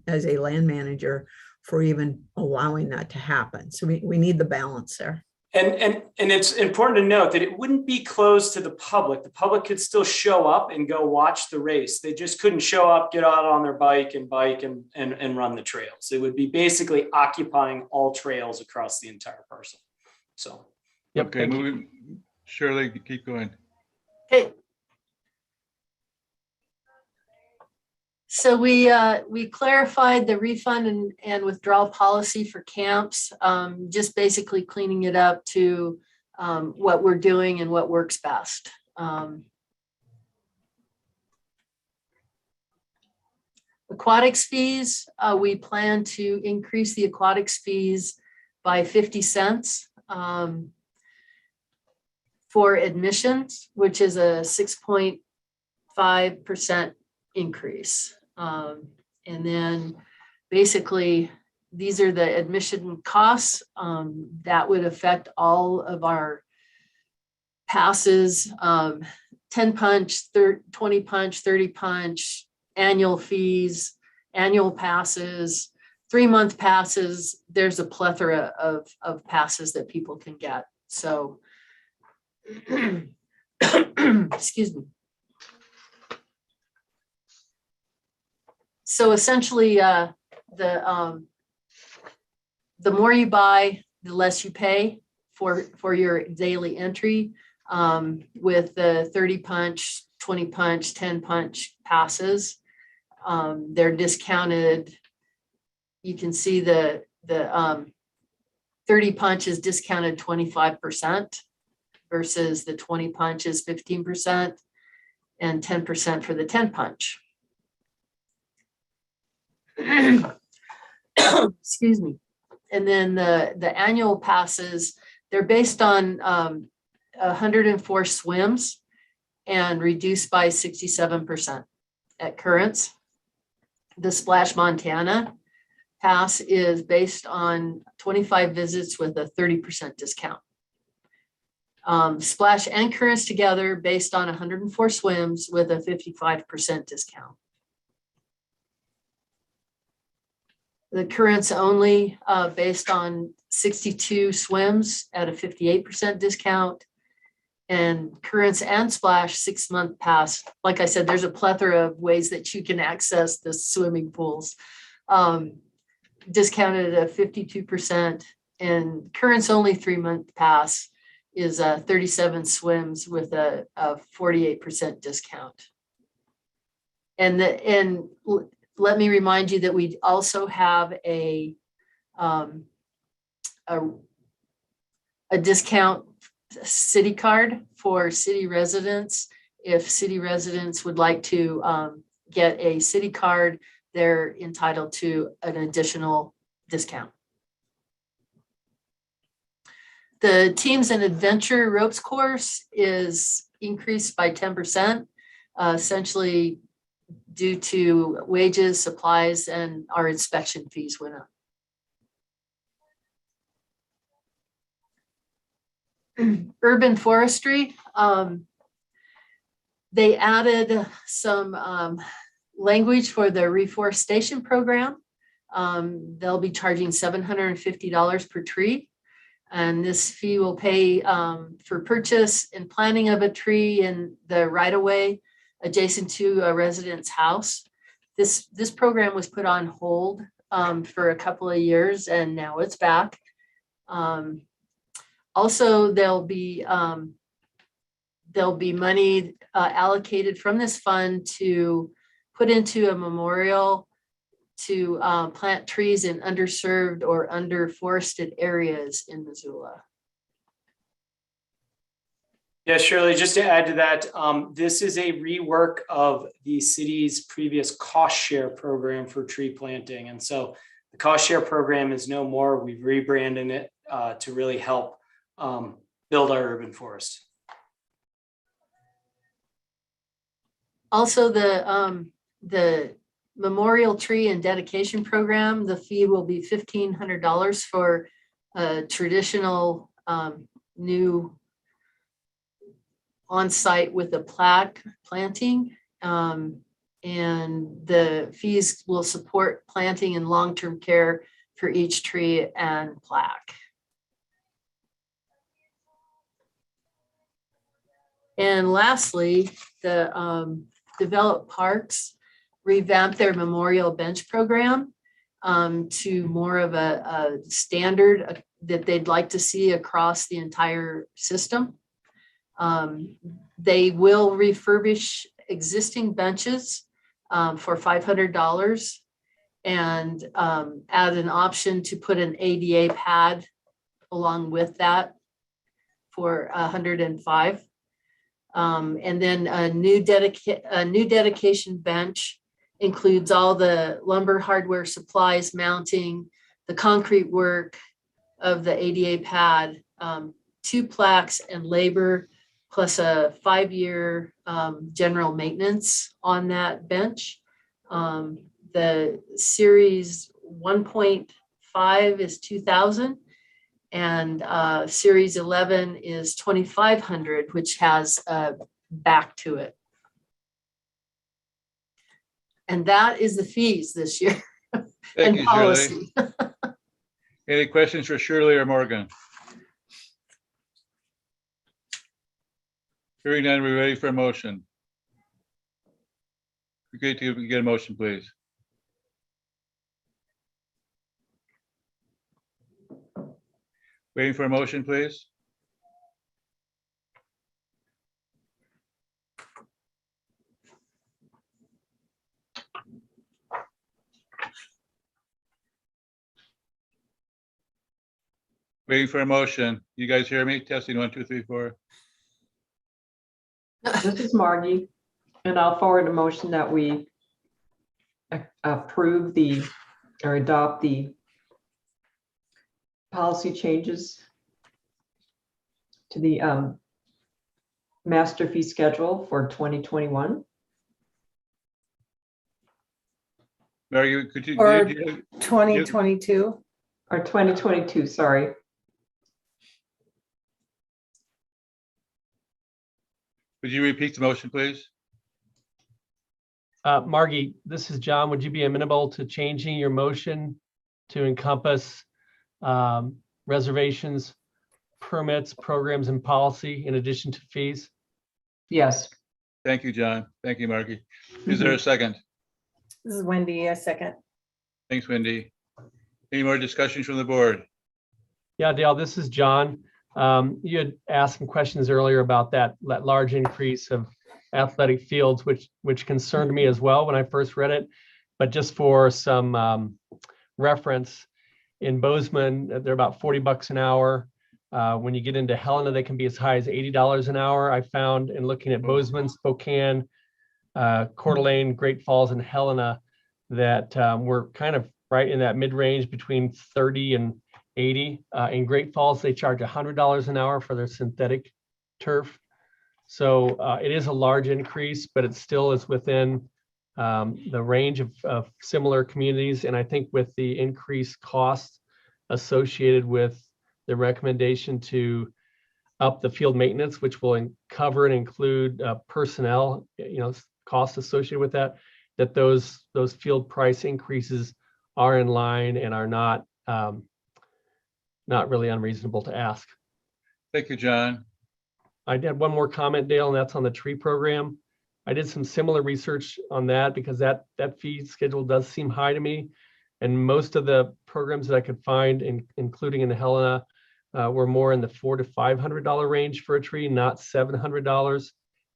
as a land manager for even allowing that to happen. So we need the balance there.
And it's important to note that it wouldn't be closed to the public. The public could still show up and go watch the race. They just couldn't show up, get out on their bike and run the trails. It would be basically occupying all trails across the entire parcel. So.
Yep,
Okay,
thank you.
moving. Shirley, keep going.
Okay. So we clarified the refund and withdrawal policy for camps, just basically cleaning it up to what we're doing and what works best. Aquatics fees, we plan to increase the aquatics fees by 50 cents for admissions, which is a 6.5% increase. And then basically these are the admission costs that would affect all of our passes, 10 punch, 20 punch, 30 punch, annual fees, annual passes, 3-month passes. There's a plethora of passes that people can get. So, excuse me. So essentially, the more you buy, the less you pay for your daily entry. With the 30 punch, 20 punch, 10 punch passes, they're discounted. You can see the 30 punch is discounted 25% versus the 20 punch is 15% and 10% for the 10 punch. Excuse me. And then the annual passes, they're based on 104 swims and reduced by 67% at Currents. The Splash Montana pass is based on 25 visits with a 30% discount. Splash and Currents together based on 104 swims with a 55% discount. The Currents only based on 62 swims at a 58% discount. And Currents and Splash 6-month pass. Like I said, there's a plethora of ways that you can access the swimming pools. Discounted at 52%, and Currents only 3-month pass is 37 swims with a 48% discount. And let me remind you that we also have a discount city card for city residents. If city residents would like to get a city card, they're entitled to an additional discount. The Teams and Adventure Ropes course is increased by 10%, essentially due to wages, supplies, and our inspection fees went up. Urban forestry, they added some language for the reforestation program. They'll be charging $750 per tree. And this fee will pay for purchase and planting of a tree in the right-of-way adjacent to a resident's house. This program was put on hold for a couple of years, and now it's back. Also, there'll be money allocated from this fund to put into a memorial to plant trees in underserved or underforested areas in Missoula.
Yeah, Shirley, just to add to that, this is a rework of the city's previous cost share program for tree planting. And so the cost share program is no more. We've rebranded it to really help build our urban forest.
Also, the Memorial Tree and Dedication Program, the fee will be $1,500 for a traditional new on-site with a plaque planting. And the fees will support planting and long-term care for each tree and plaque. And lastly, the Develop Parks revamp their memorial bench program to more of a standard that they'd like to see across the entire system. They will refurbish existing benches for $500 and add an option to put an ADA pad along with that for $105. And then a new dedication bench includes all the lumber, hardware, supplies, mounting, the concrete work of the ADA pad, 2 plaques and labor, plus a 5-year general maintenance on that bench. The series 1.5 is $2,000 and series 11 is $2,500, which has a back to it. And that is the fees this year.
Thank you, Shirley.
Policy.
Any questions for Shirley or Morgan? Hearing none, we're ready for a motion. We're great to get a motion, please. Waiting for a motion, please. Waiting for a motion. You guys hear me? Testing 1, 2, 3, 4.
This is Margie, and I'll forward a motion that we approve or adopt the policy changes to the master fee schedule for 2021.
Mary, could you?
Or
do you-
2022.
Or 2022, sorry.
Would you repeat the motion, please?
Margie, this is John. Would you be amenable to changing your motion to encompass reservations, permits, programs, and policy in addition to fees?
Yes.
Thank you, John. Thank you, Margie. Is there a second?
This is Wendy, a second.
Thanks, Wendy. Any more discussions from the board?
Yeah, Dale, this is John. You had asked some questions earlier about that large increase of athletic fields, which concerned me as well when I first read it. But just for some reference, in Bozeman, they're about $40 an hour. When you get into Helena, they can be as high as $80 an hour. I found in looking at Bozeman, Spokane, Coeur d'Alene, Great Falls, and Helena that we're kind of right in that mid-range between 30 and 80. In Great Falls, they charge $100 an hour for their synthetic turf. So it is a large increase, but it still is within the range of similar communities. And I think with the increased costs associated with the recommendation to up the field maintenance, which will cover and include personnel, costs associated with that those field price increases are in line and are not really unreasonable to ask.
Thank you, John.
I did one more comment, Dale, and that's on the tree program. I did some similar research on that because that fee schedule does seem high to me. And most of the programs that I could find, including in the Helena, were more in the $400 to $500 range for a tree, not $700.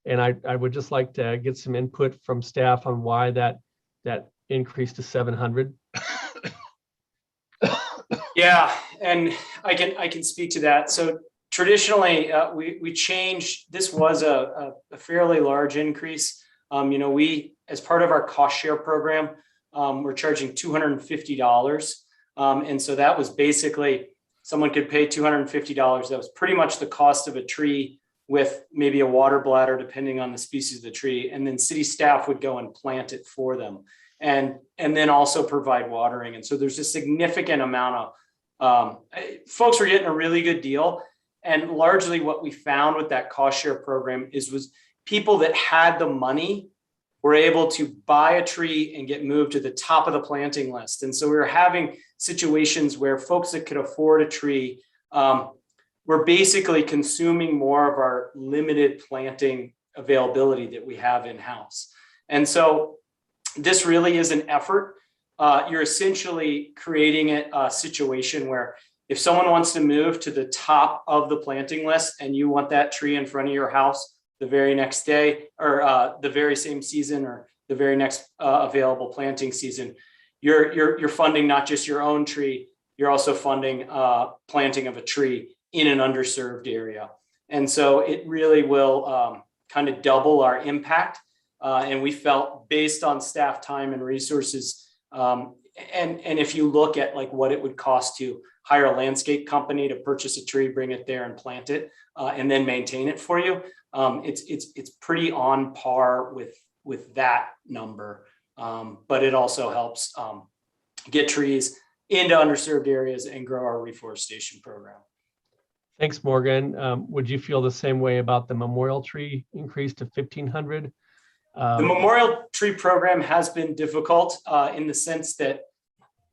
And I would just like to get some input from staff on why that increased to $700.
Yeah, and I can speak to that. So traditionally, we changed. This was a fairly large increase. We, as part of our cost share program, we're charging $250, and so that was basically someone could pay $250. That was pretty much the cost of a tree with maybe a water bladder, depending on the species of the tree. And then city staff would go and plant it for them and then also provide watering. And so there's a significant amount of folks were getting a really good deal. And largely what we found with that cost share program was people that had the money were able to buy a tree and get moved to the top of the planting list. And so we were having situations where folks that could afford a tree were basically consuming more of our limited planting availability that we have in-house. And so this really is an effort. You're essentially creating a situation where if someone wants to move to the top of the planting list and you want that tree in front of your house the very next day or the very same season or the very next available planting season, you're funding not just your own tree, you're also funding planting of a tree in an underserved area. And so it really will kind of double our impact. And we felt based on staff time and resources, and if you look at like what it would cost to hire a landscape company to purchase a tree, bring it there and plant it, and then maintain it for you, it's pretty on par with that number. But it also helps get trees into underserved areas and grow our reforestation program.
Thanks, Morgan. Would you feel the same way about the memorial tree increase to 1,500?
The memorial tree program has been difficult in the sense that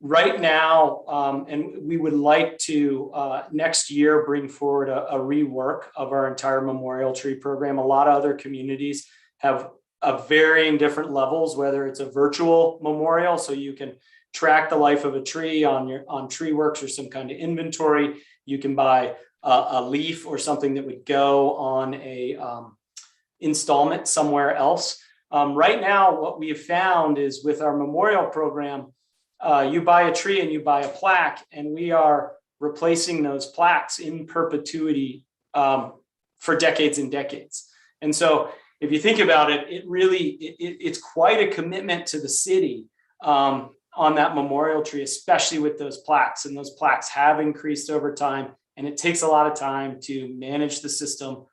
right now, and we would like to next year bring forward a rework of our entire memorial tree program. A lot of other communities have varying different levels, whether it's a virtual memorial, so you can track the life of a tree on TreeWorks or some kind of inventory. You can buy a leaf or something that would go on a installment somewhere else. Right now, what we have found is with our memorial program, you buy a tree and you buy a plaque, and we are replacing those plaques in perpetuity for decades and decades. And so if you think about it, it's quite a commitment to the city on that memorial tree, especially with those plaques. And those plaques have increased over time, and it takes a lot of time to manage the system,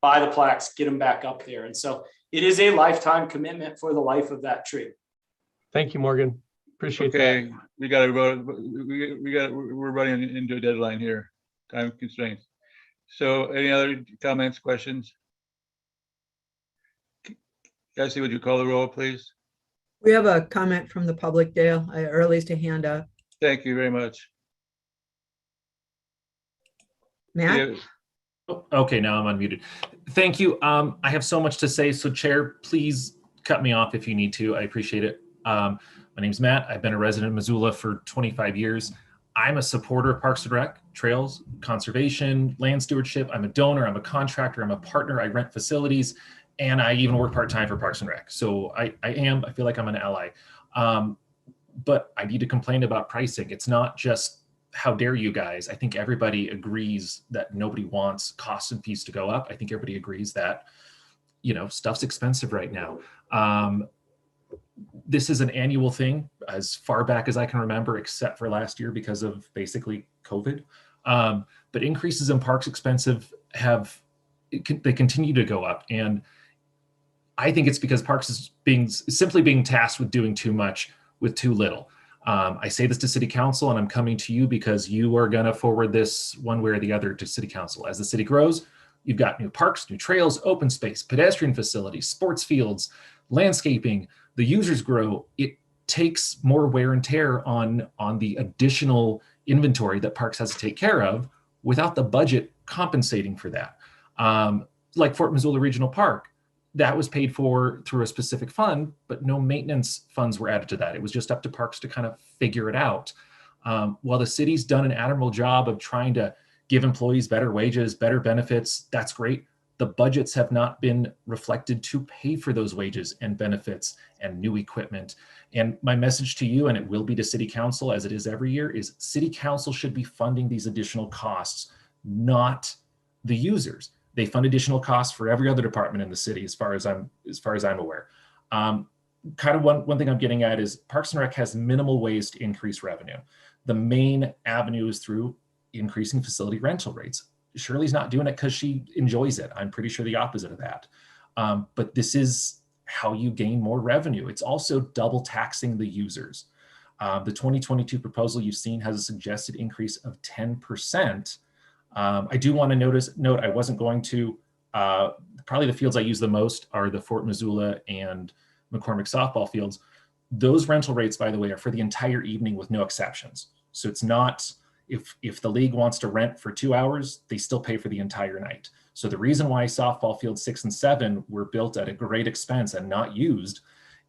buy the plaques, get them back up there. And so it is a lifetime commitment for the life of that tree.
Thank you, Morgan. Appreciate that.
Okay, we're running into a deadline here, time constraints. So any other comments, questions? Cassie, would you call the roll, please?
We have a comment from the public, Dale, or at least a hand up.
Thank you very much.
Matt?
Yeah.
Oh, okay, now I'm unmuted. Thank you. I have so much to say. So Chair, please cut me off if you need to. I appreciate it. My name's Matt. I've been a resident of Missoula for 25 years. I'm a supporter of Parks and Rec, trails, conservation, land stewardship. I'm a donor, I'm a contractor, I'm a partner, I rent facilities, and I even work part-time for Parks and Rec. So I feel like I'm an ally. But I need to complain about pricing. It's not just, how dare you guys? I think everybody agrees that nobody wants costs and fees to go up. I think everybody agrees that, stuff's expensive right now. This is an annual thing as far back as I can remember, except for last year because of basically COVID. But increases in parks expensive they continue to go up. And I think it's because parks is simply being tasked with doing too much with too little. I say this to City Council, and I'm coming to you because you are going to forward this one way or the other to City Council. As the city grows, you've got new parks, new trails, open space, pedestrian facilities, sports fields, landscaping. The users grow. It takes more wear and tear on the additional inventory that parks has to take care of without the budget compensating for that. Like Fort Missoula Regional Park, that was paid for through a specific fund, but no maintenance funds were added to that. It was just up to parks to kind of figure it out. While the city's done an admirable job of trying to give employees better wages, better benefits, that's great. The budgets have not been reflected to pay for those wages and benefits and new equipment. And my message to you, and it will be to City Council as it is every year, is City Council should be funding these additional costs, not the users. They fund additional costs for every other department in the city, as far as I'm aware. Kind of one thing I'm getting at is Parks and Rec has minimal ways to increase revenue. The main avenue is through increasing facility rental rates. Shirley's not doing it because she enjoys it. I'm pretty sure the opposite of that. But this is how you gain more revenue. It's also double taxing the users. The 2022 proposal you've seen has a suggested increase of 10%. I do want to note I wasn't going to, probably the fields I use the most are the Fort Missoula and McCormick softball fields. Those rental rates, by the way, are for the entire evening with no exceptions. So it's not, if the league wants to rent for 2 hours, they still pay for the entire night. So the reason why softball fields 6 and 7 were built at a great expense and not used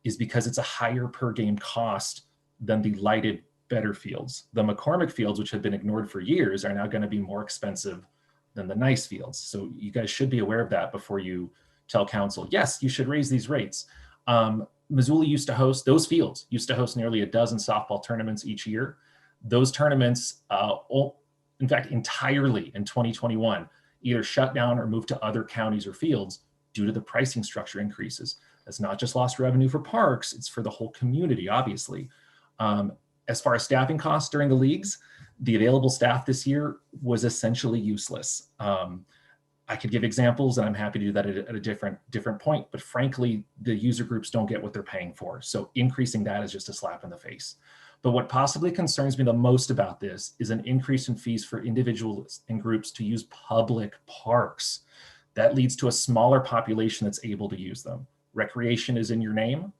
is because it's a higher per game cost than the lighted better fields. The McCormick fields, which have been ignored for years, are now going to be more expensive than the nice fields. So you guys should be aware of that before you tell council, yes, you should raise these rates. Missoula used to host, those fields used to host nearly a dozen softball tournaments each year. Those tournaments, in fact, entirely in 2021, either shut down or moved to other counties or fields due to the pricing structure increases. That's not just lost revenue for parks, it's for the whole community, obviously. As far as staffing costs during the leagues, the available staff this year was essentially useless. I could give examples, and I'm happy to do that at a different point, but frankly, the user groups don't get what they're paying for. So increasing that is just a slap in the face. But what possibly concerns me the most about this is an increase in fees for individuals and groups to use public parks. That leads to a smaller population that's able to use them. Recreation is in your name,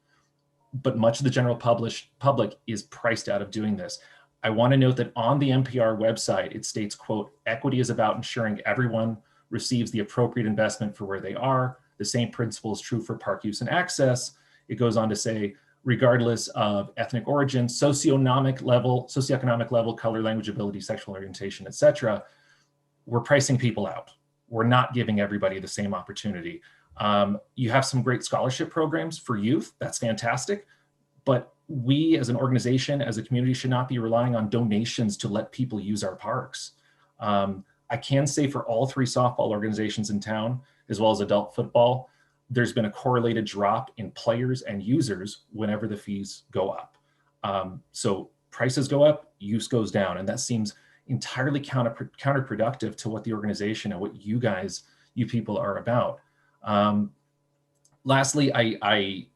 but much of the general public is priced out of doing this. I want to note that on the NPR website, it states, quote, equity is about ensuring everyone receives the appropriate investment for where they are. The same principle is true for park use and access. It goes on to say, regardless of ethnic origin, socioeconomic level, color, language, ability, sexual orientation, etc., we're pricing people out. We're not giving everybody the same opportunity. You have some great scholarship programs for youth. That's fantastic. But we as an organization, as a community, should not be relying on donations to let people use our parks. I can say for all 3 softball organizations in town, as well as adult football, there's been a correlated drop in players and users whenever the fees go up. So prices go up, use goes down, and that seems entirely counterproductive to what the organization and what you people are about. Lastly, I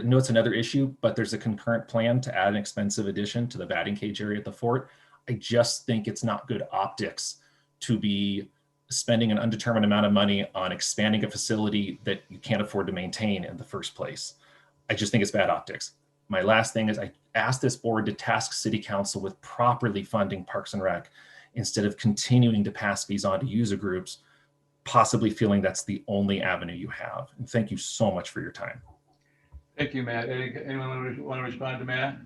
know it's another issue, but there's a concurrent plan to add an expensive addition to the batting cage area at the fort. I just think it's not good optics to be spending an undetermined amount of money on expanding a facility that you can't afford to maintain in the first place. I just think it's bad optics. My last thing is I asked this board to task city council with properly funding Parks and Rec instead of continuing to pass fees on to user groups, possibly feeling that's the only avenue you have. And thank you so much for your time.
Thank you, Matt. Anyone want to respond to Matt?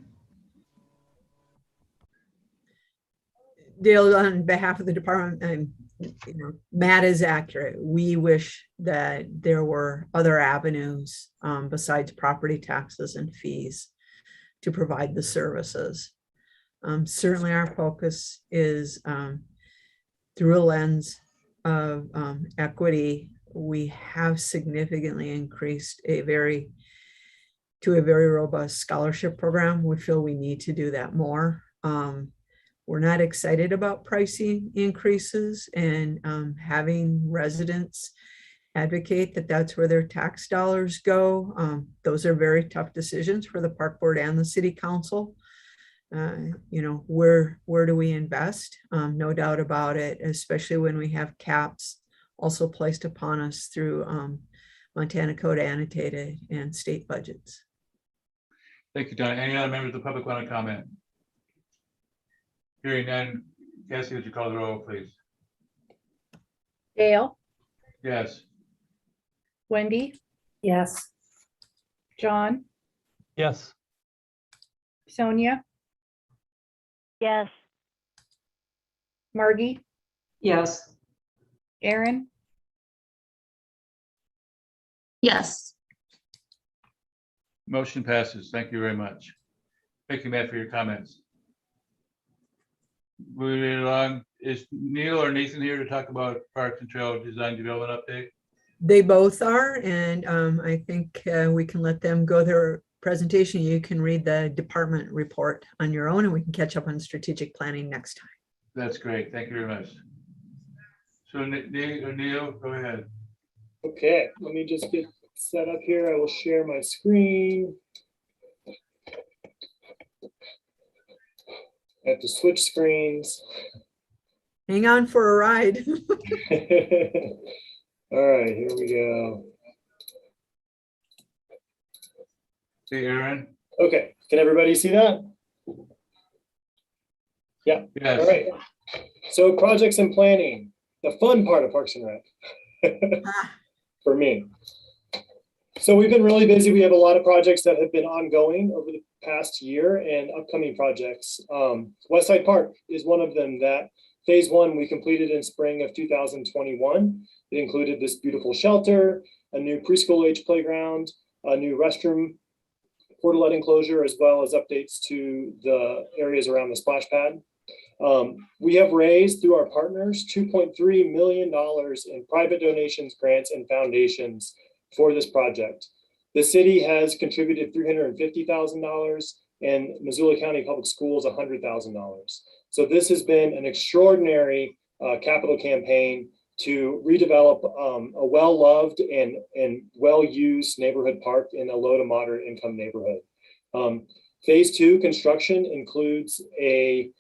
Dale, on behalf of the department, Matt is accurate. We wish that there were other avenues besides property taxes and fees to provide the services. Certainly our focus is through a lens of equity. We have significantly increased to a very robust scholarship program. We feel we need to do that more. We're not excited about pricing increases and having residents advocate that that's where their tax dollars go. Those are very tough decisions for the park board and the city council. Where do we invest? No doubt about it, especially when we have caps also placed upon us through Montana Code Annotated and state budgets.
Thank you, Don. Any other members of the public want to comment? Hearing none, Cassie, would you call the roll, please?
Dale,
Yes.
Wendy,
Yes.
John,
Yes.
Sonia,
Yes.
Margie,
Yes.
Aaron,
Yes.
Motion passes. Thank you very much. Thank you, Matt, for your comments. Moving along, is Neil or Nathan here to talk about Parks and Trail Design Development Update?
They both are, and I think we can let them go their presentation. You can read the department report on your own, and we can catch up on strategic planning next time.
That's great. Thank you very much. So Neil, go ahead.
Okay, let me just get set up here. I will share my screen. I have to switch screens.
Hang on for a ride.
All right, here we go.
Hey, Aaron.
Okay, can everybody see that? Yeah.
Yes.
All right. So projects and planning, the fun part of Parks and Rec for me. So we've been really busy. We have a lot of projects that have been ongoing over the past year and upcoming projects. Westside Park is one of them that phase one we completed in spring of 2021. It included this beautiful shelter, a new preschool age playground, a new restroom portalet enclosure, as well as updates to the areas around the splash pad. We have raised through our partners $2.3 million in private donations, grants, and foundations for this project. The city has contributed $350,000 and Missoula County Public Schools $100,000. So this has been an extraordinary capital campaign to redevelop a well-loved and well-used neighborhood park in a low to moderate income neighborhood. Phase two construction includes a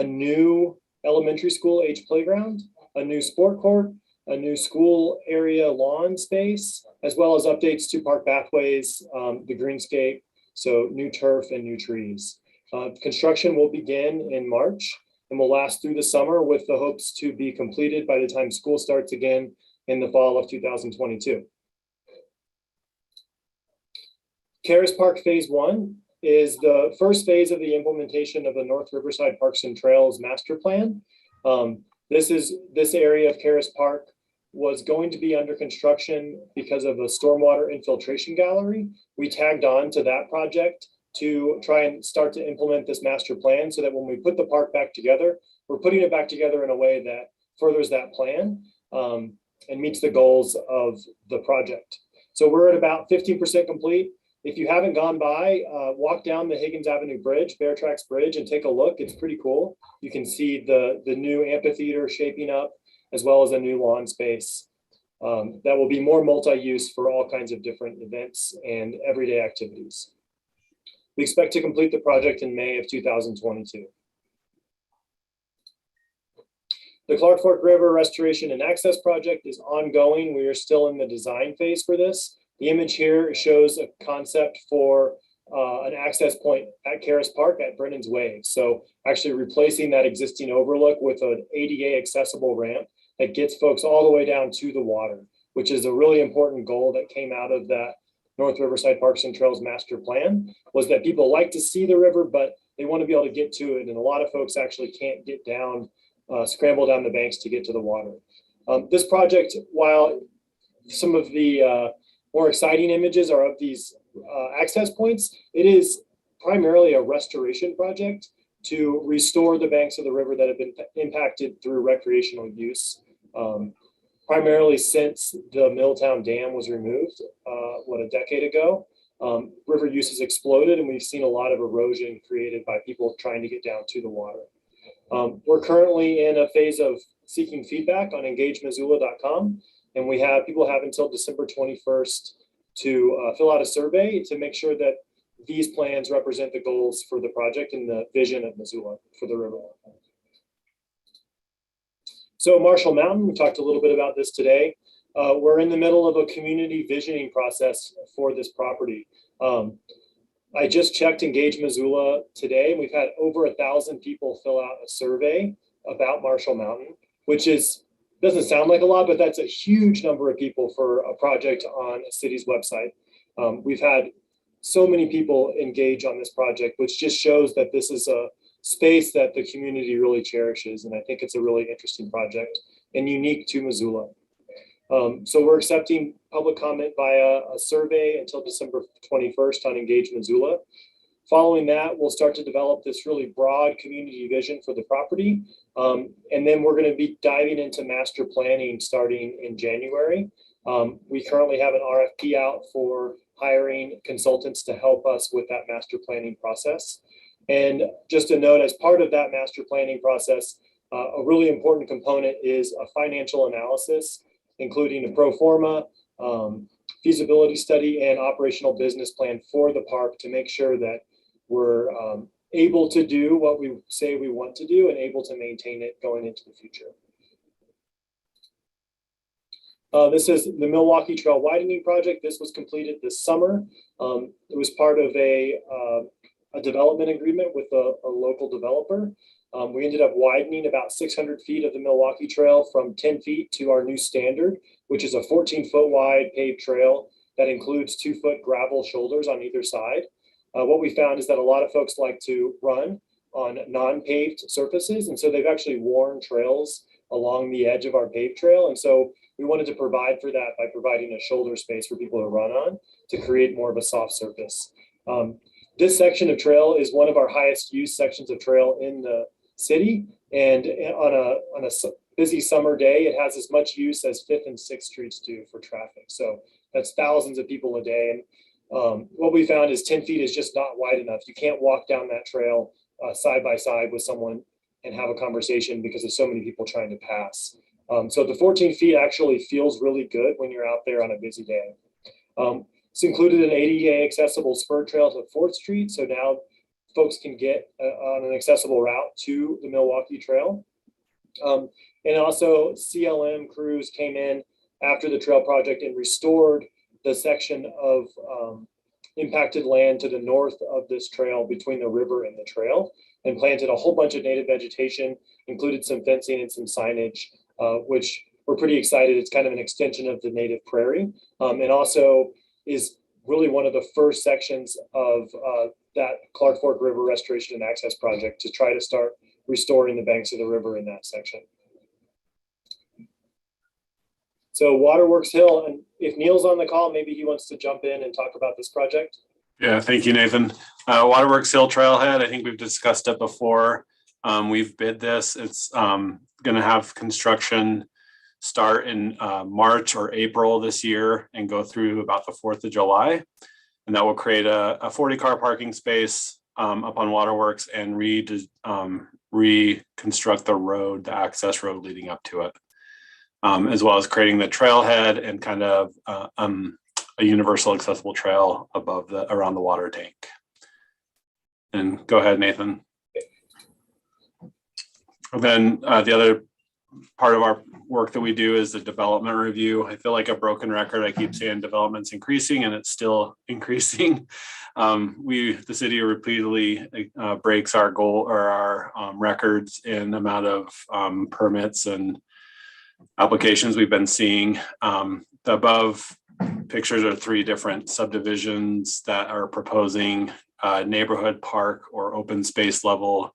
new elementary school age playground, a new sport court, a new school area lawn space, as well as updates to park pathways, the greenscape, so new turf and new trees. Construction will begin in March and will last through the summer with the hopes to be completed by the time school starts again in the fall of 2022. Caras Park Phase 1 is the first phase of the implementation of the North Riverside Parks and Trails Master Plan. This area of Caras Park was going to be under construction because of a stormwater infiltration gallery. We tagged on to that project to try and start to implement this master plan so that when we put the park back together, we're putting it back together in a way that furthers that plan and meets the goals of the project. So we're at about 15% complete. If you haven't gone by, walk down the Higgins Avenue Bridge, Bear Tracks Bridge, and take a look. It's pretty cool. You can see the new amphitheater shaping up, as well as a new lawn space that will be more multi-use for all kinds of different events and everyday activities. We expect to complete the project in May of 2022. The Clark Fork River Restoration and Access Project is ongoing. We are still in the design phase for this. The image here shows a concept for an access point at Caras Park at Brennan's Wave. So actually replacing that existing overlook with an ADA accessible ramp that gets folks all the way down to the water, which is a really important goal that came out of that North Riverside Parks and Trails Master Plan, was that people like to see the river, but they want to be able to get to it. And a lot of folks actually can't get down, scramble down the banks to get to the water. This project, while some of the more exciting images are of these access points, it is primarily a restoration project to restore the banks of the river that have been impacted through recreational use. Primarily since the Milltown Dam was removed, a decade ago, river use has exploded and we've seen a lot of erosion created by people trying to get down to the water. We're currently in a phase of seeking feedback on engagemissoula.com, and people have until December 21st to fill out a survey to make sure that these plans represent the goals for the project and the vision of Missoula for the river. So Marshall Mountain, we talked a little bit about this today. We're in the middle of a community visioning process for this property. I just checked Engage Missoula today, and we've had over 1,000 people fill out a survey about Marshall Mountain, which doesn't sound like a lot, but that's a huge number of people for a project on a city's website. We've had so many people engage on this project, which just shows that this is a space that the community really cherishes. And I think it's a really interesting project and unique to Missoula. So we're accepting public comment via a survey until December 21st on Engage Missoula. Following that, we'll start to develop this really broad community vision for the property. And then we're going to be diving into master planning starting in January. We currently have an RFP out for hiring consultants to help us with that master planning process. And just a note, as part of that master planning process, a really important component is a financial analysis, including a pro forma, feasibility study, and operational business plan for the park to make sure that we're able to do what we say we want to do and able to maintain it going into the future. This is the Milwaukee Trail Widening Project. This was completed this summer. It was part of a development agreement with a local developer. We ended up widening about 600 feet of the Milwaukee Trail from 10 feet to our new standard, which is a 14-foot wide paved trail that includes 2-foot gravel shoulders on either side. What we found is that a lot of folks like to run on non-paved surfaces, and so they've actually worn trails along the edge of our paved trail. And so we wanted to provide for that by providing a shoulder space for people to run on to create more of a soft surface. This section of trail is one of our highest use sections of trail in the city. And on a busy summer day, it has as much use as 5th and 6th Streets do for traffic. So that's thousands of people a day. And what we found is 10 feet is just not wide enough. You can't walk down that trail side by side with someone and have a conversation because there's so many people trying to pass. So the 14 feet actually feels really good when you're out there on a busy day. It's included an ADA accessible spur trail to 4th Street. So now folks can get on an accessible route to the Milwaukee Trail. And also CLM crews came in after the trail project and restored the section of impacted land to the north of this trail between the river and the trail, and planted a whole bunch of native vegetation, included some fencing and some signage, which we're pretty excited. It's kind of an extension of the native prairie, and also is really one of the first sections of that Clark Fork River Restoration and Access Project to try to start restoring the banks of the river in that section. So Waterworks Hill, and if Neil's on the call, maybe he wants to jump in and talk about this project.
Yeah, thank you, Nathan. Waterworks Hill Trailhead, I think we've discussed it before. We've bid this. It's going to have construction start in March or April this year and go through about the 4th of July. And that will create a 40-car parking space up on Waterworks and reconstruct the road, the access road leading up to it, as well as creating the trailhead and kind of a universal accessible trail above around the water tank. And go ahead, Nathan. And then the other part of our work that we do is the development review. I feel like a broken record. I keep saying development's increasing and it's still increasing. The city repeatedly breaks our goal or our records in amount of permits and applications we've been seeing. The above pictures are 3 different subdivisions that are proposing neighborhood, park, or open space level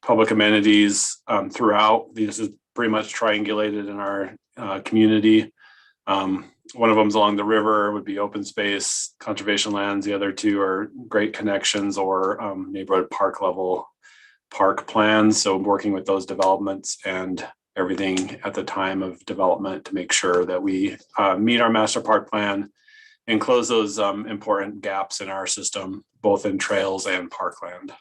public amenities throughout. This is pretty much triangulated in our community. One of them's along the river, would be open space, conservation lands. The other 2 are great connections or neighborhood park level park plans. So working with those developments and everything at the time of development to make sure that we meet our master park plan and close those important gaps in our system, both in trails and parkland.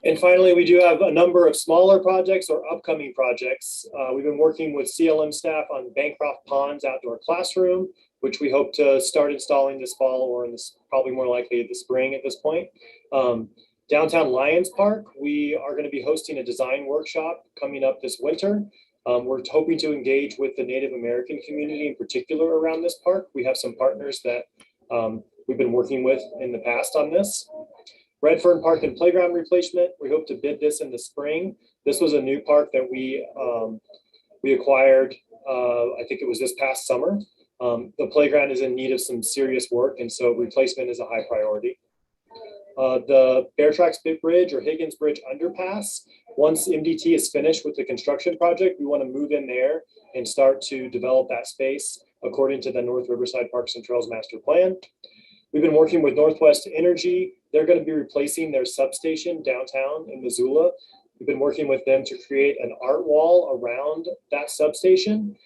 And finally, we do have a number of smaller projects or upcoming projects. We've been working with CLM staff on Bancroft Pond's outdoor classroom, which we hope to start installing this fall, or in this, probably more likely the spring at this point. Downtown Lions Park, we are going to be hosting a design workshop coming up this winter. We're hoping to engage with the Native American community in particular around this park. We have some partners that we've been working with in the past on this. Redfern Park and Playground replacement, we hope to bid this in the spring. This was a new park that we acquired, I think it was this past summer. The playground is in need of some serious work, and so replacement is a high priority. The Bear Tracks Bridge or Higgins Bridge underpass, once MDT is finished with the construction project, we want to move in there and start to develop that space according to the North Riverside Parks and Trails Master Plan. We've been working with Northwest Energy. They're going to be replacing their substation downtown in Missoula. We've been working with them to create an art wall around that substation,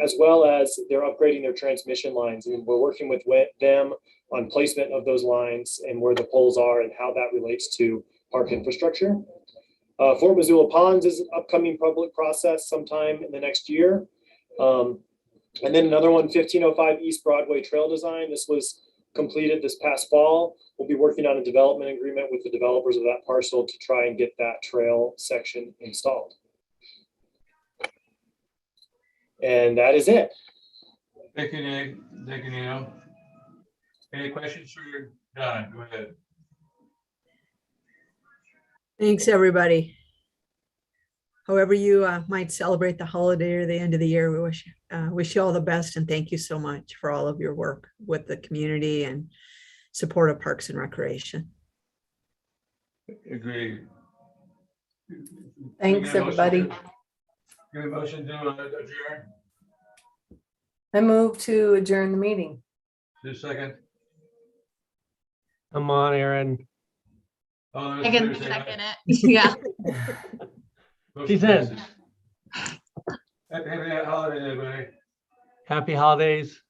as well as they're upgrading their transmission lines. And we're working with them on placement of those lines and where the poles are and how that relates to park infrastructure. Fort Missoula Ponds is an upcoming public process sometime in the next year. And then another one, 1505 East Broadway Trail Design. This was completed this past fall. We'll be working on a development agreement with the developers of that parcel to try and get that trail section installed. And that is it.
Thank you, Nick. Thank you, Nino. Any questions for Don? Go ahead.
Thanks, everybody. However you might celebrate the holiday or the end of the year, we wish you all the best, and thank you so much for all of your work with the community and support of Parks and Recreation.
Agree.
Thanks, everybody.
Give a motion to adjourn.
I move to adjourn the meeting.
2 seconds.
Come on, Aaron.
All those
I
in
can
favor say aye.
second it. Yeah.
Motion
She's in.
passes. Happy holiday, everybody.
Happy holidays.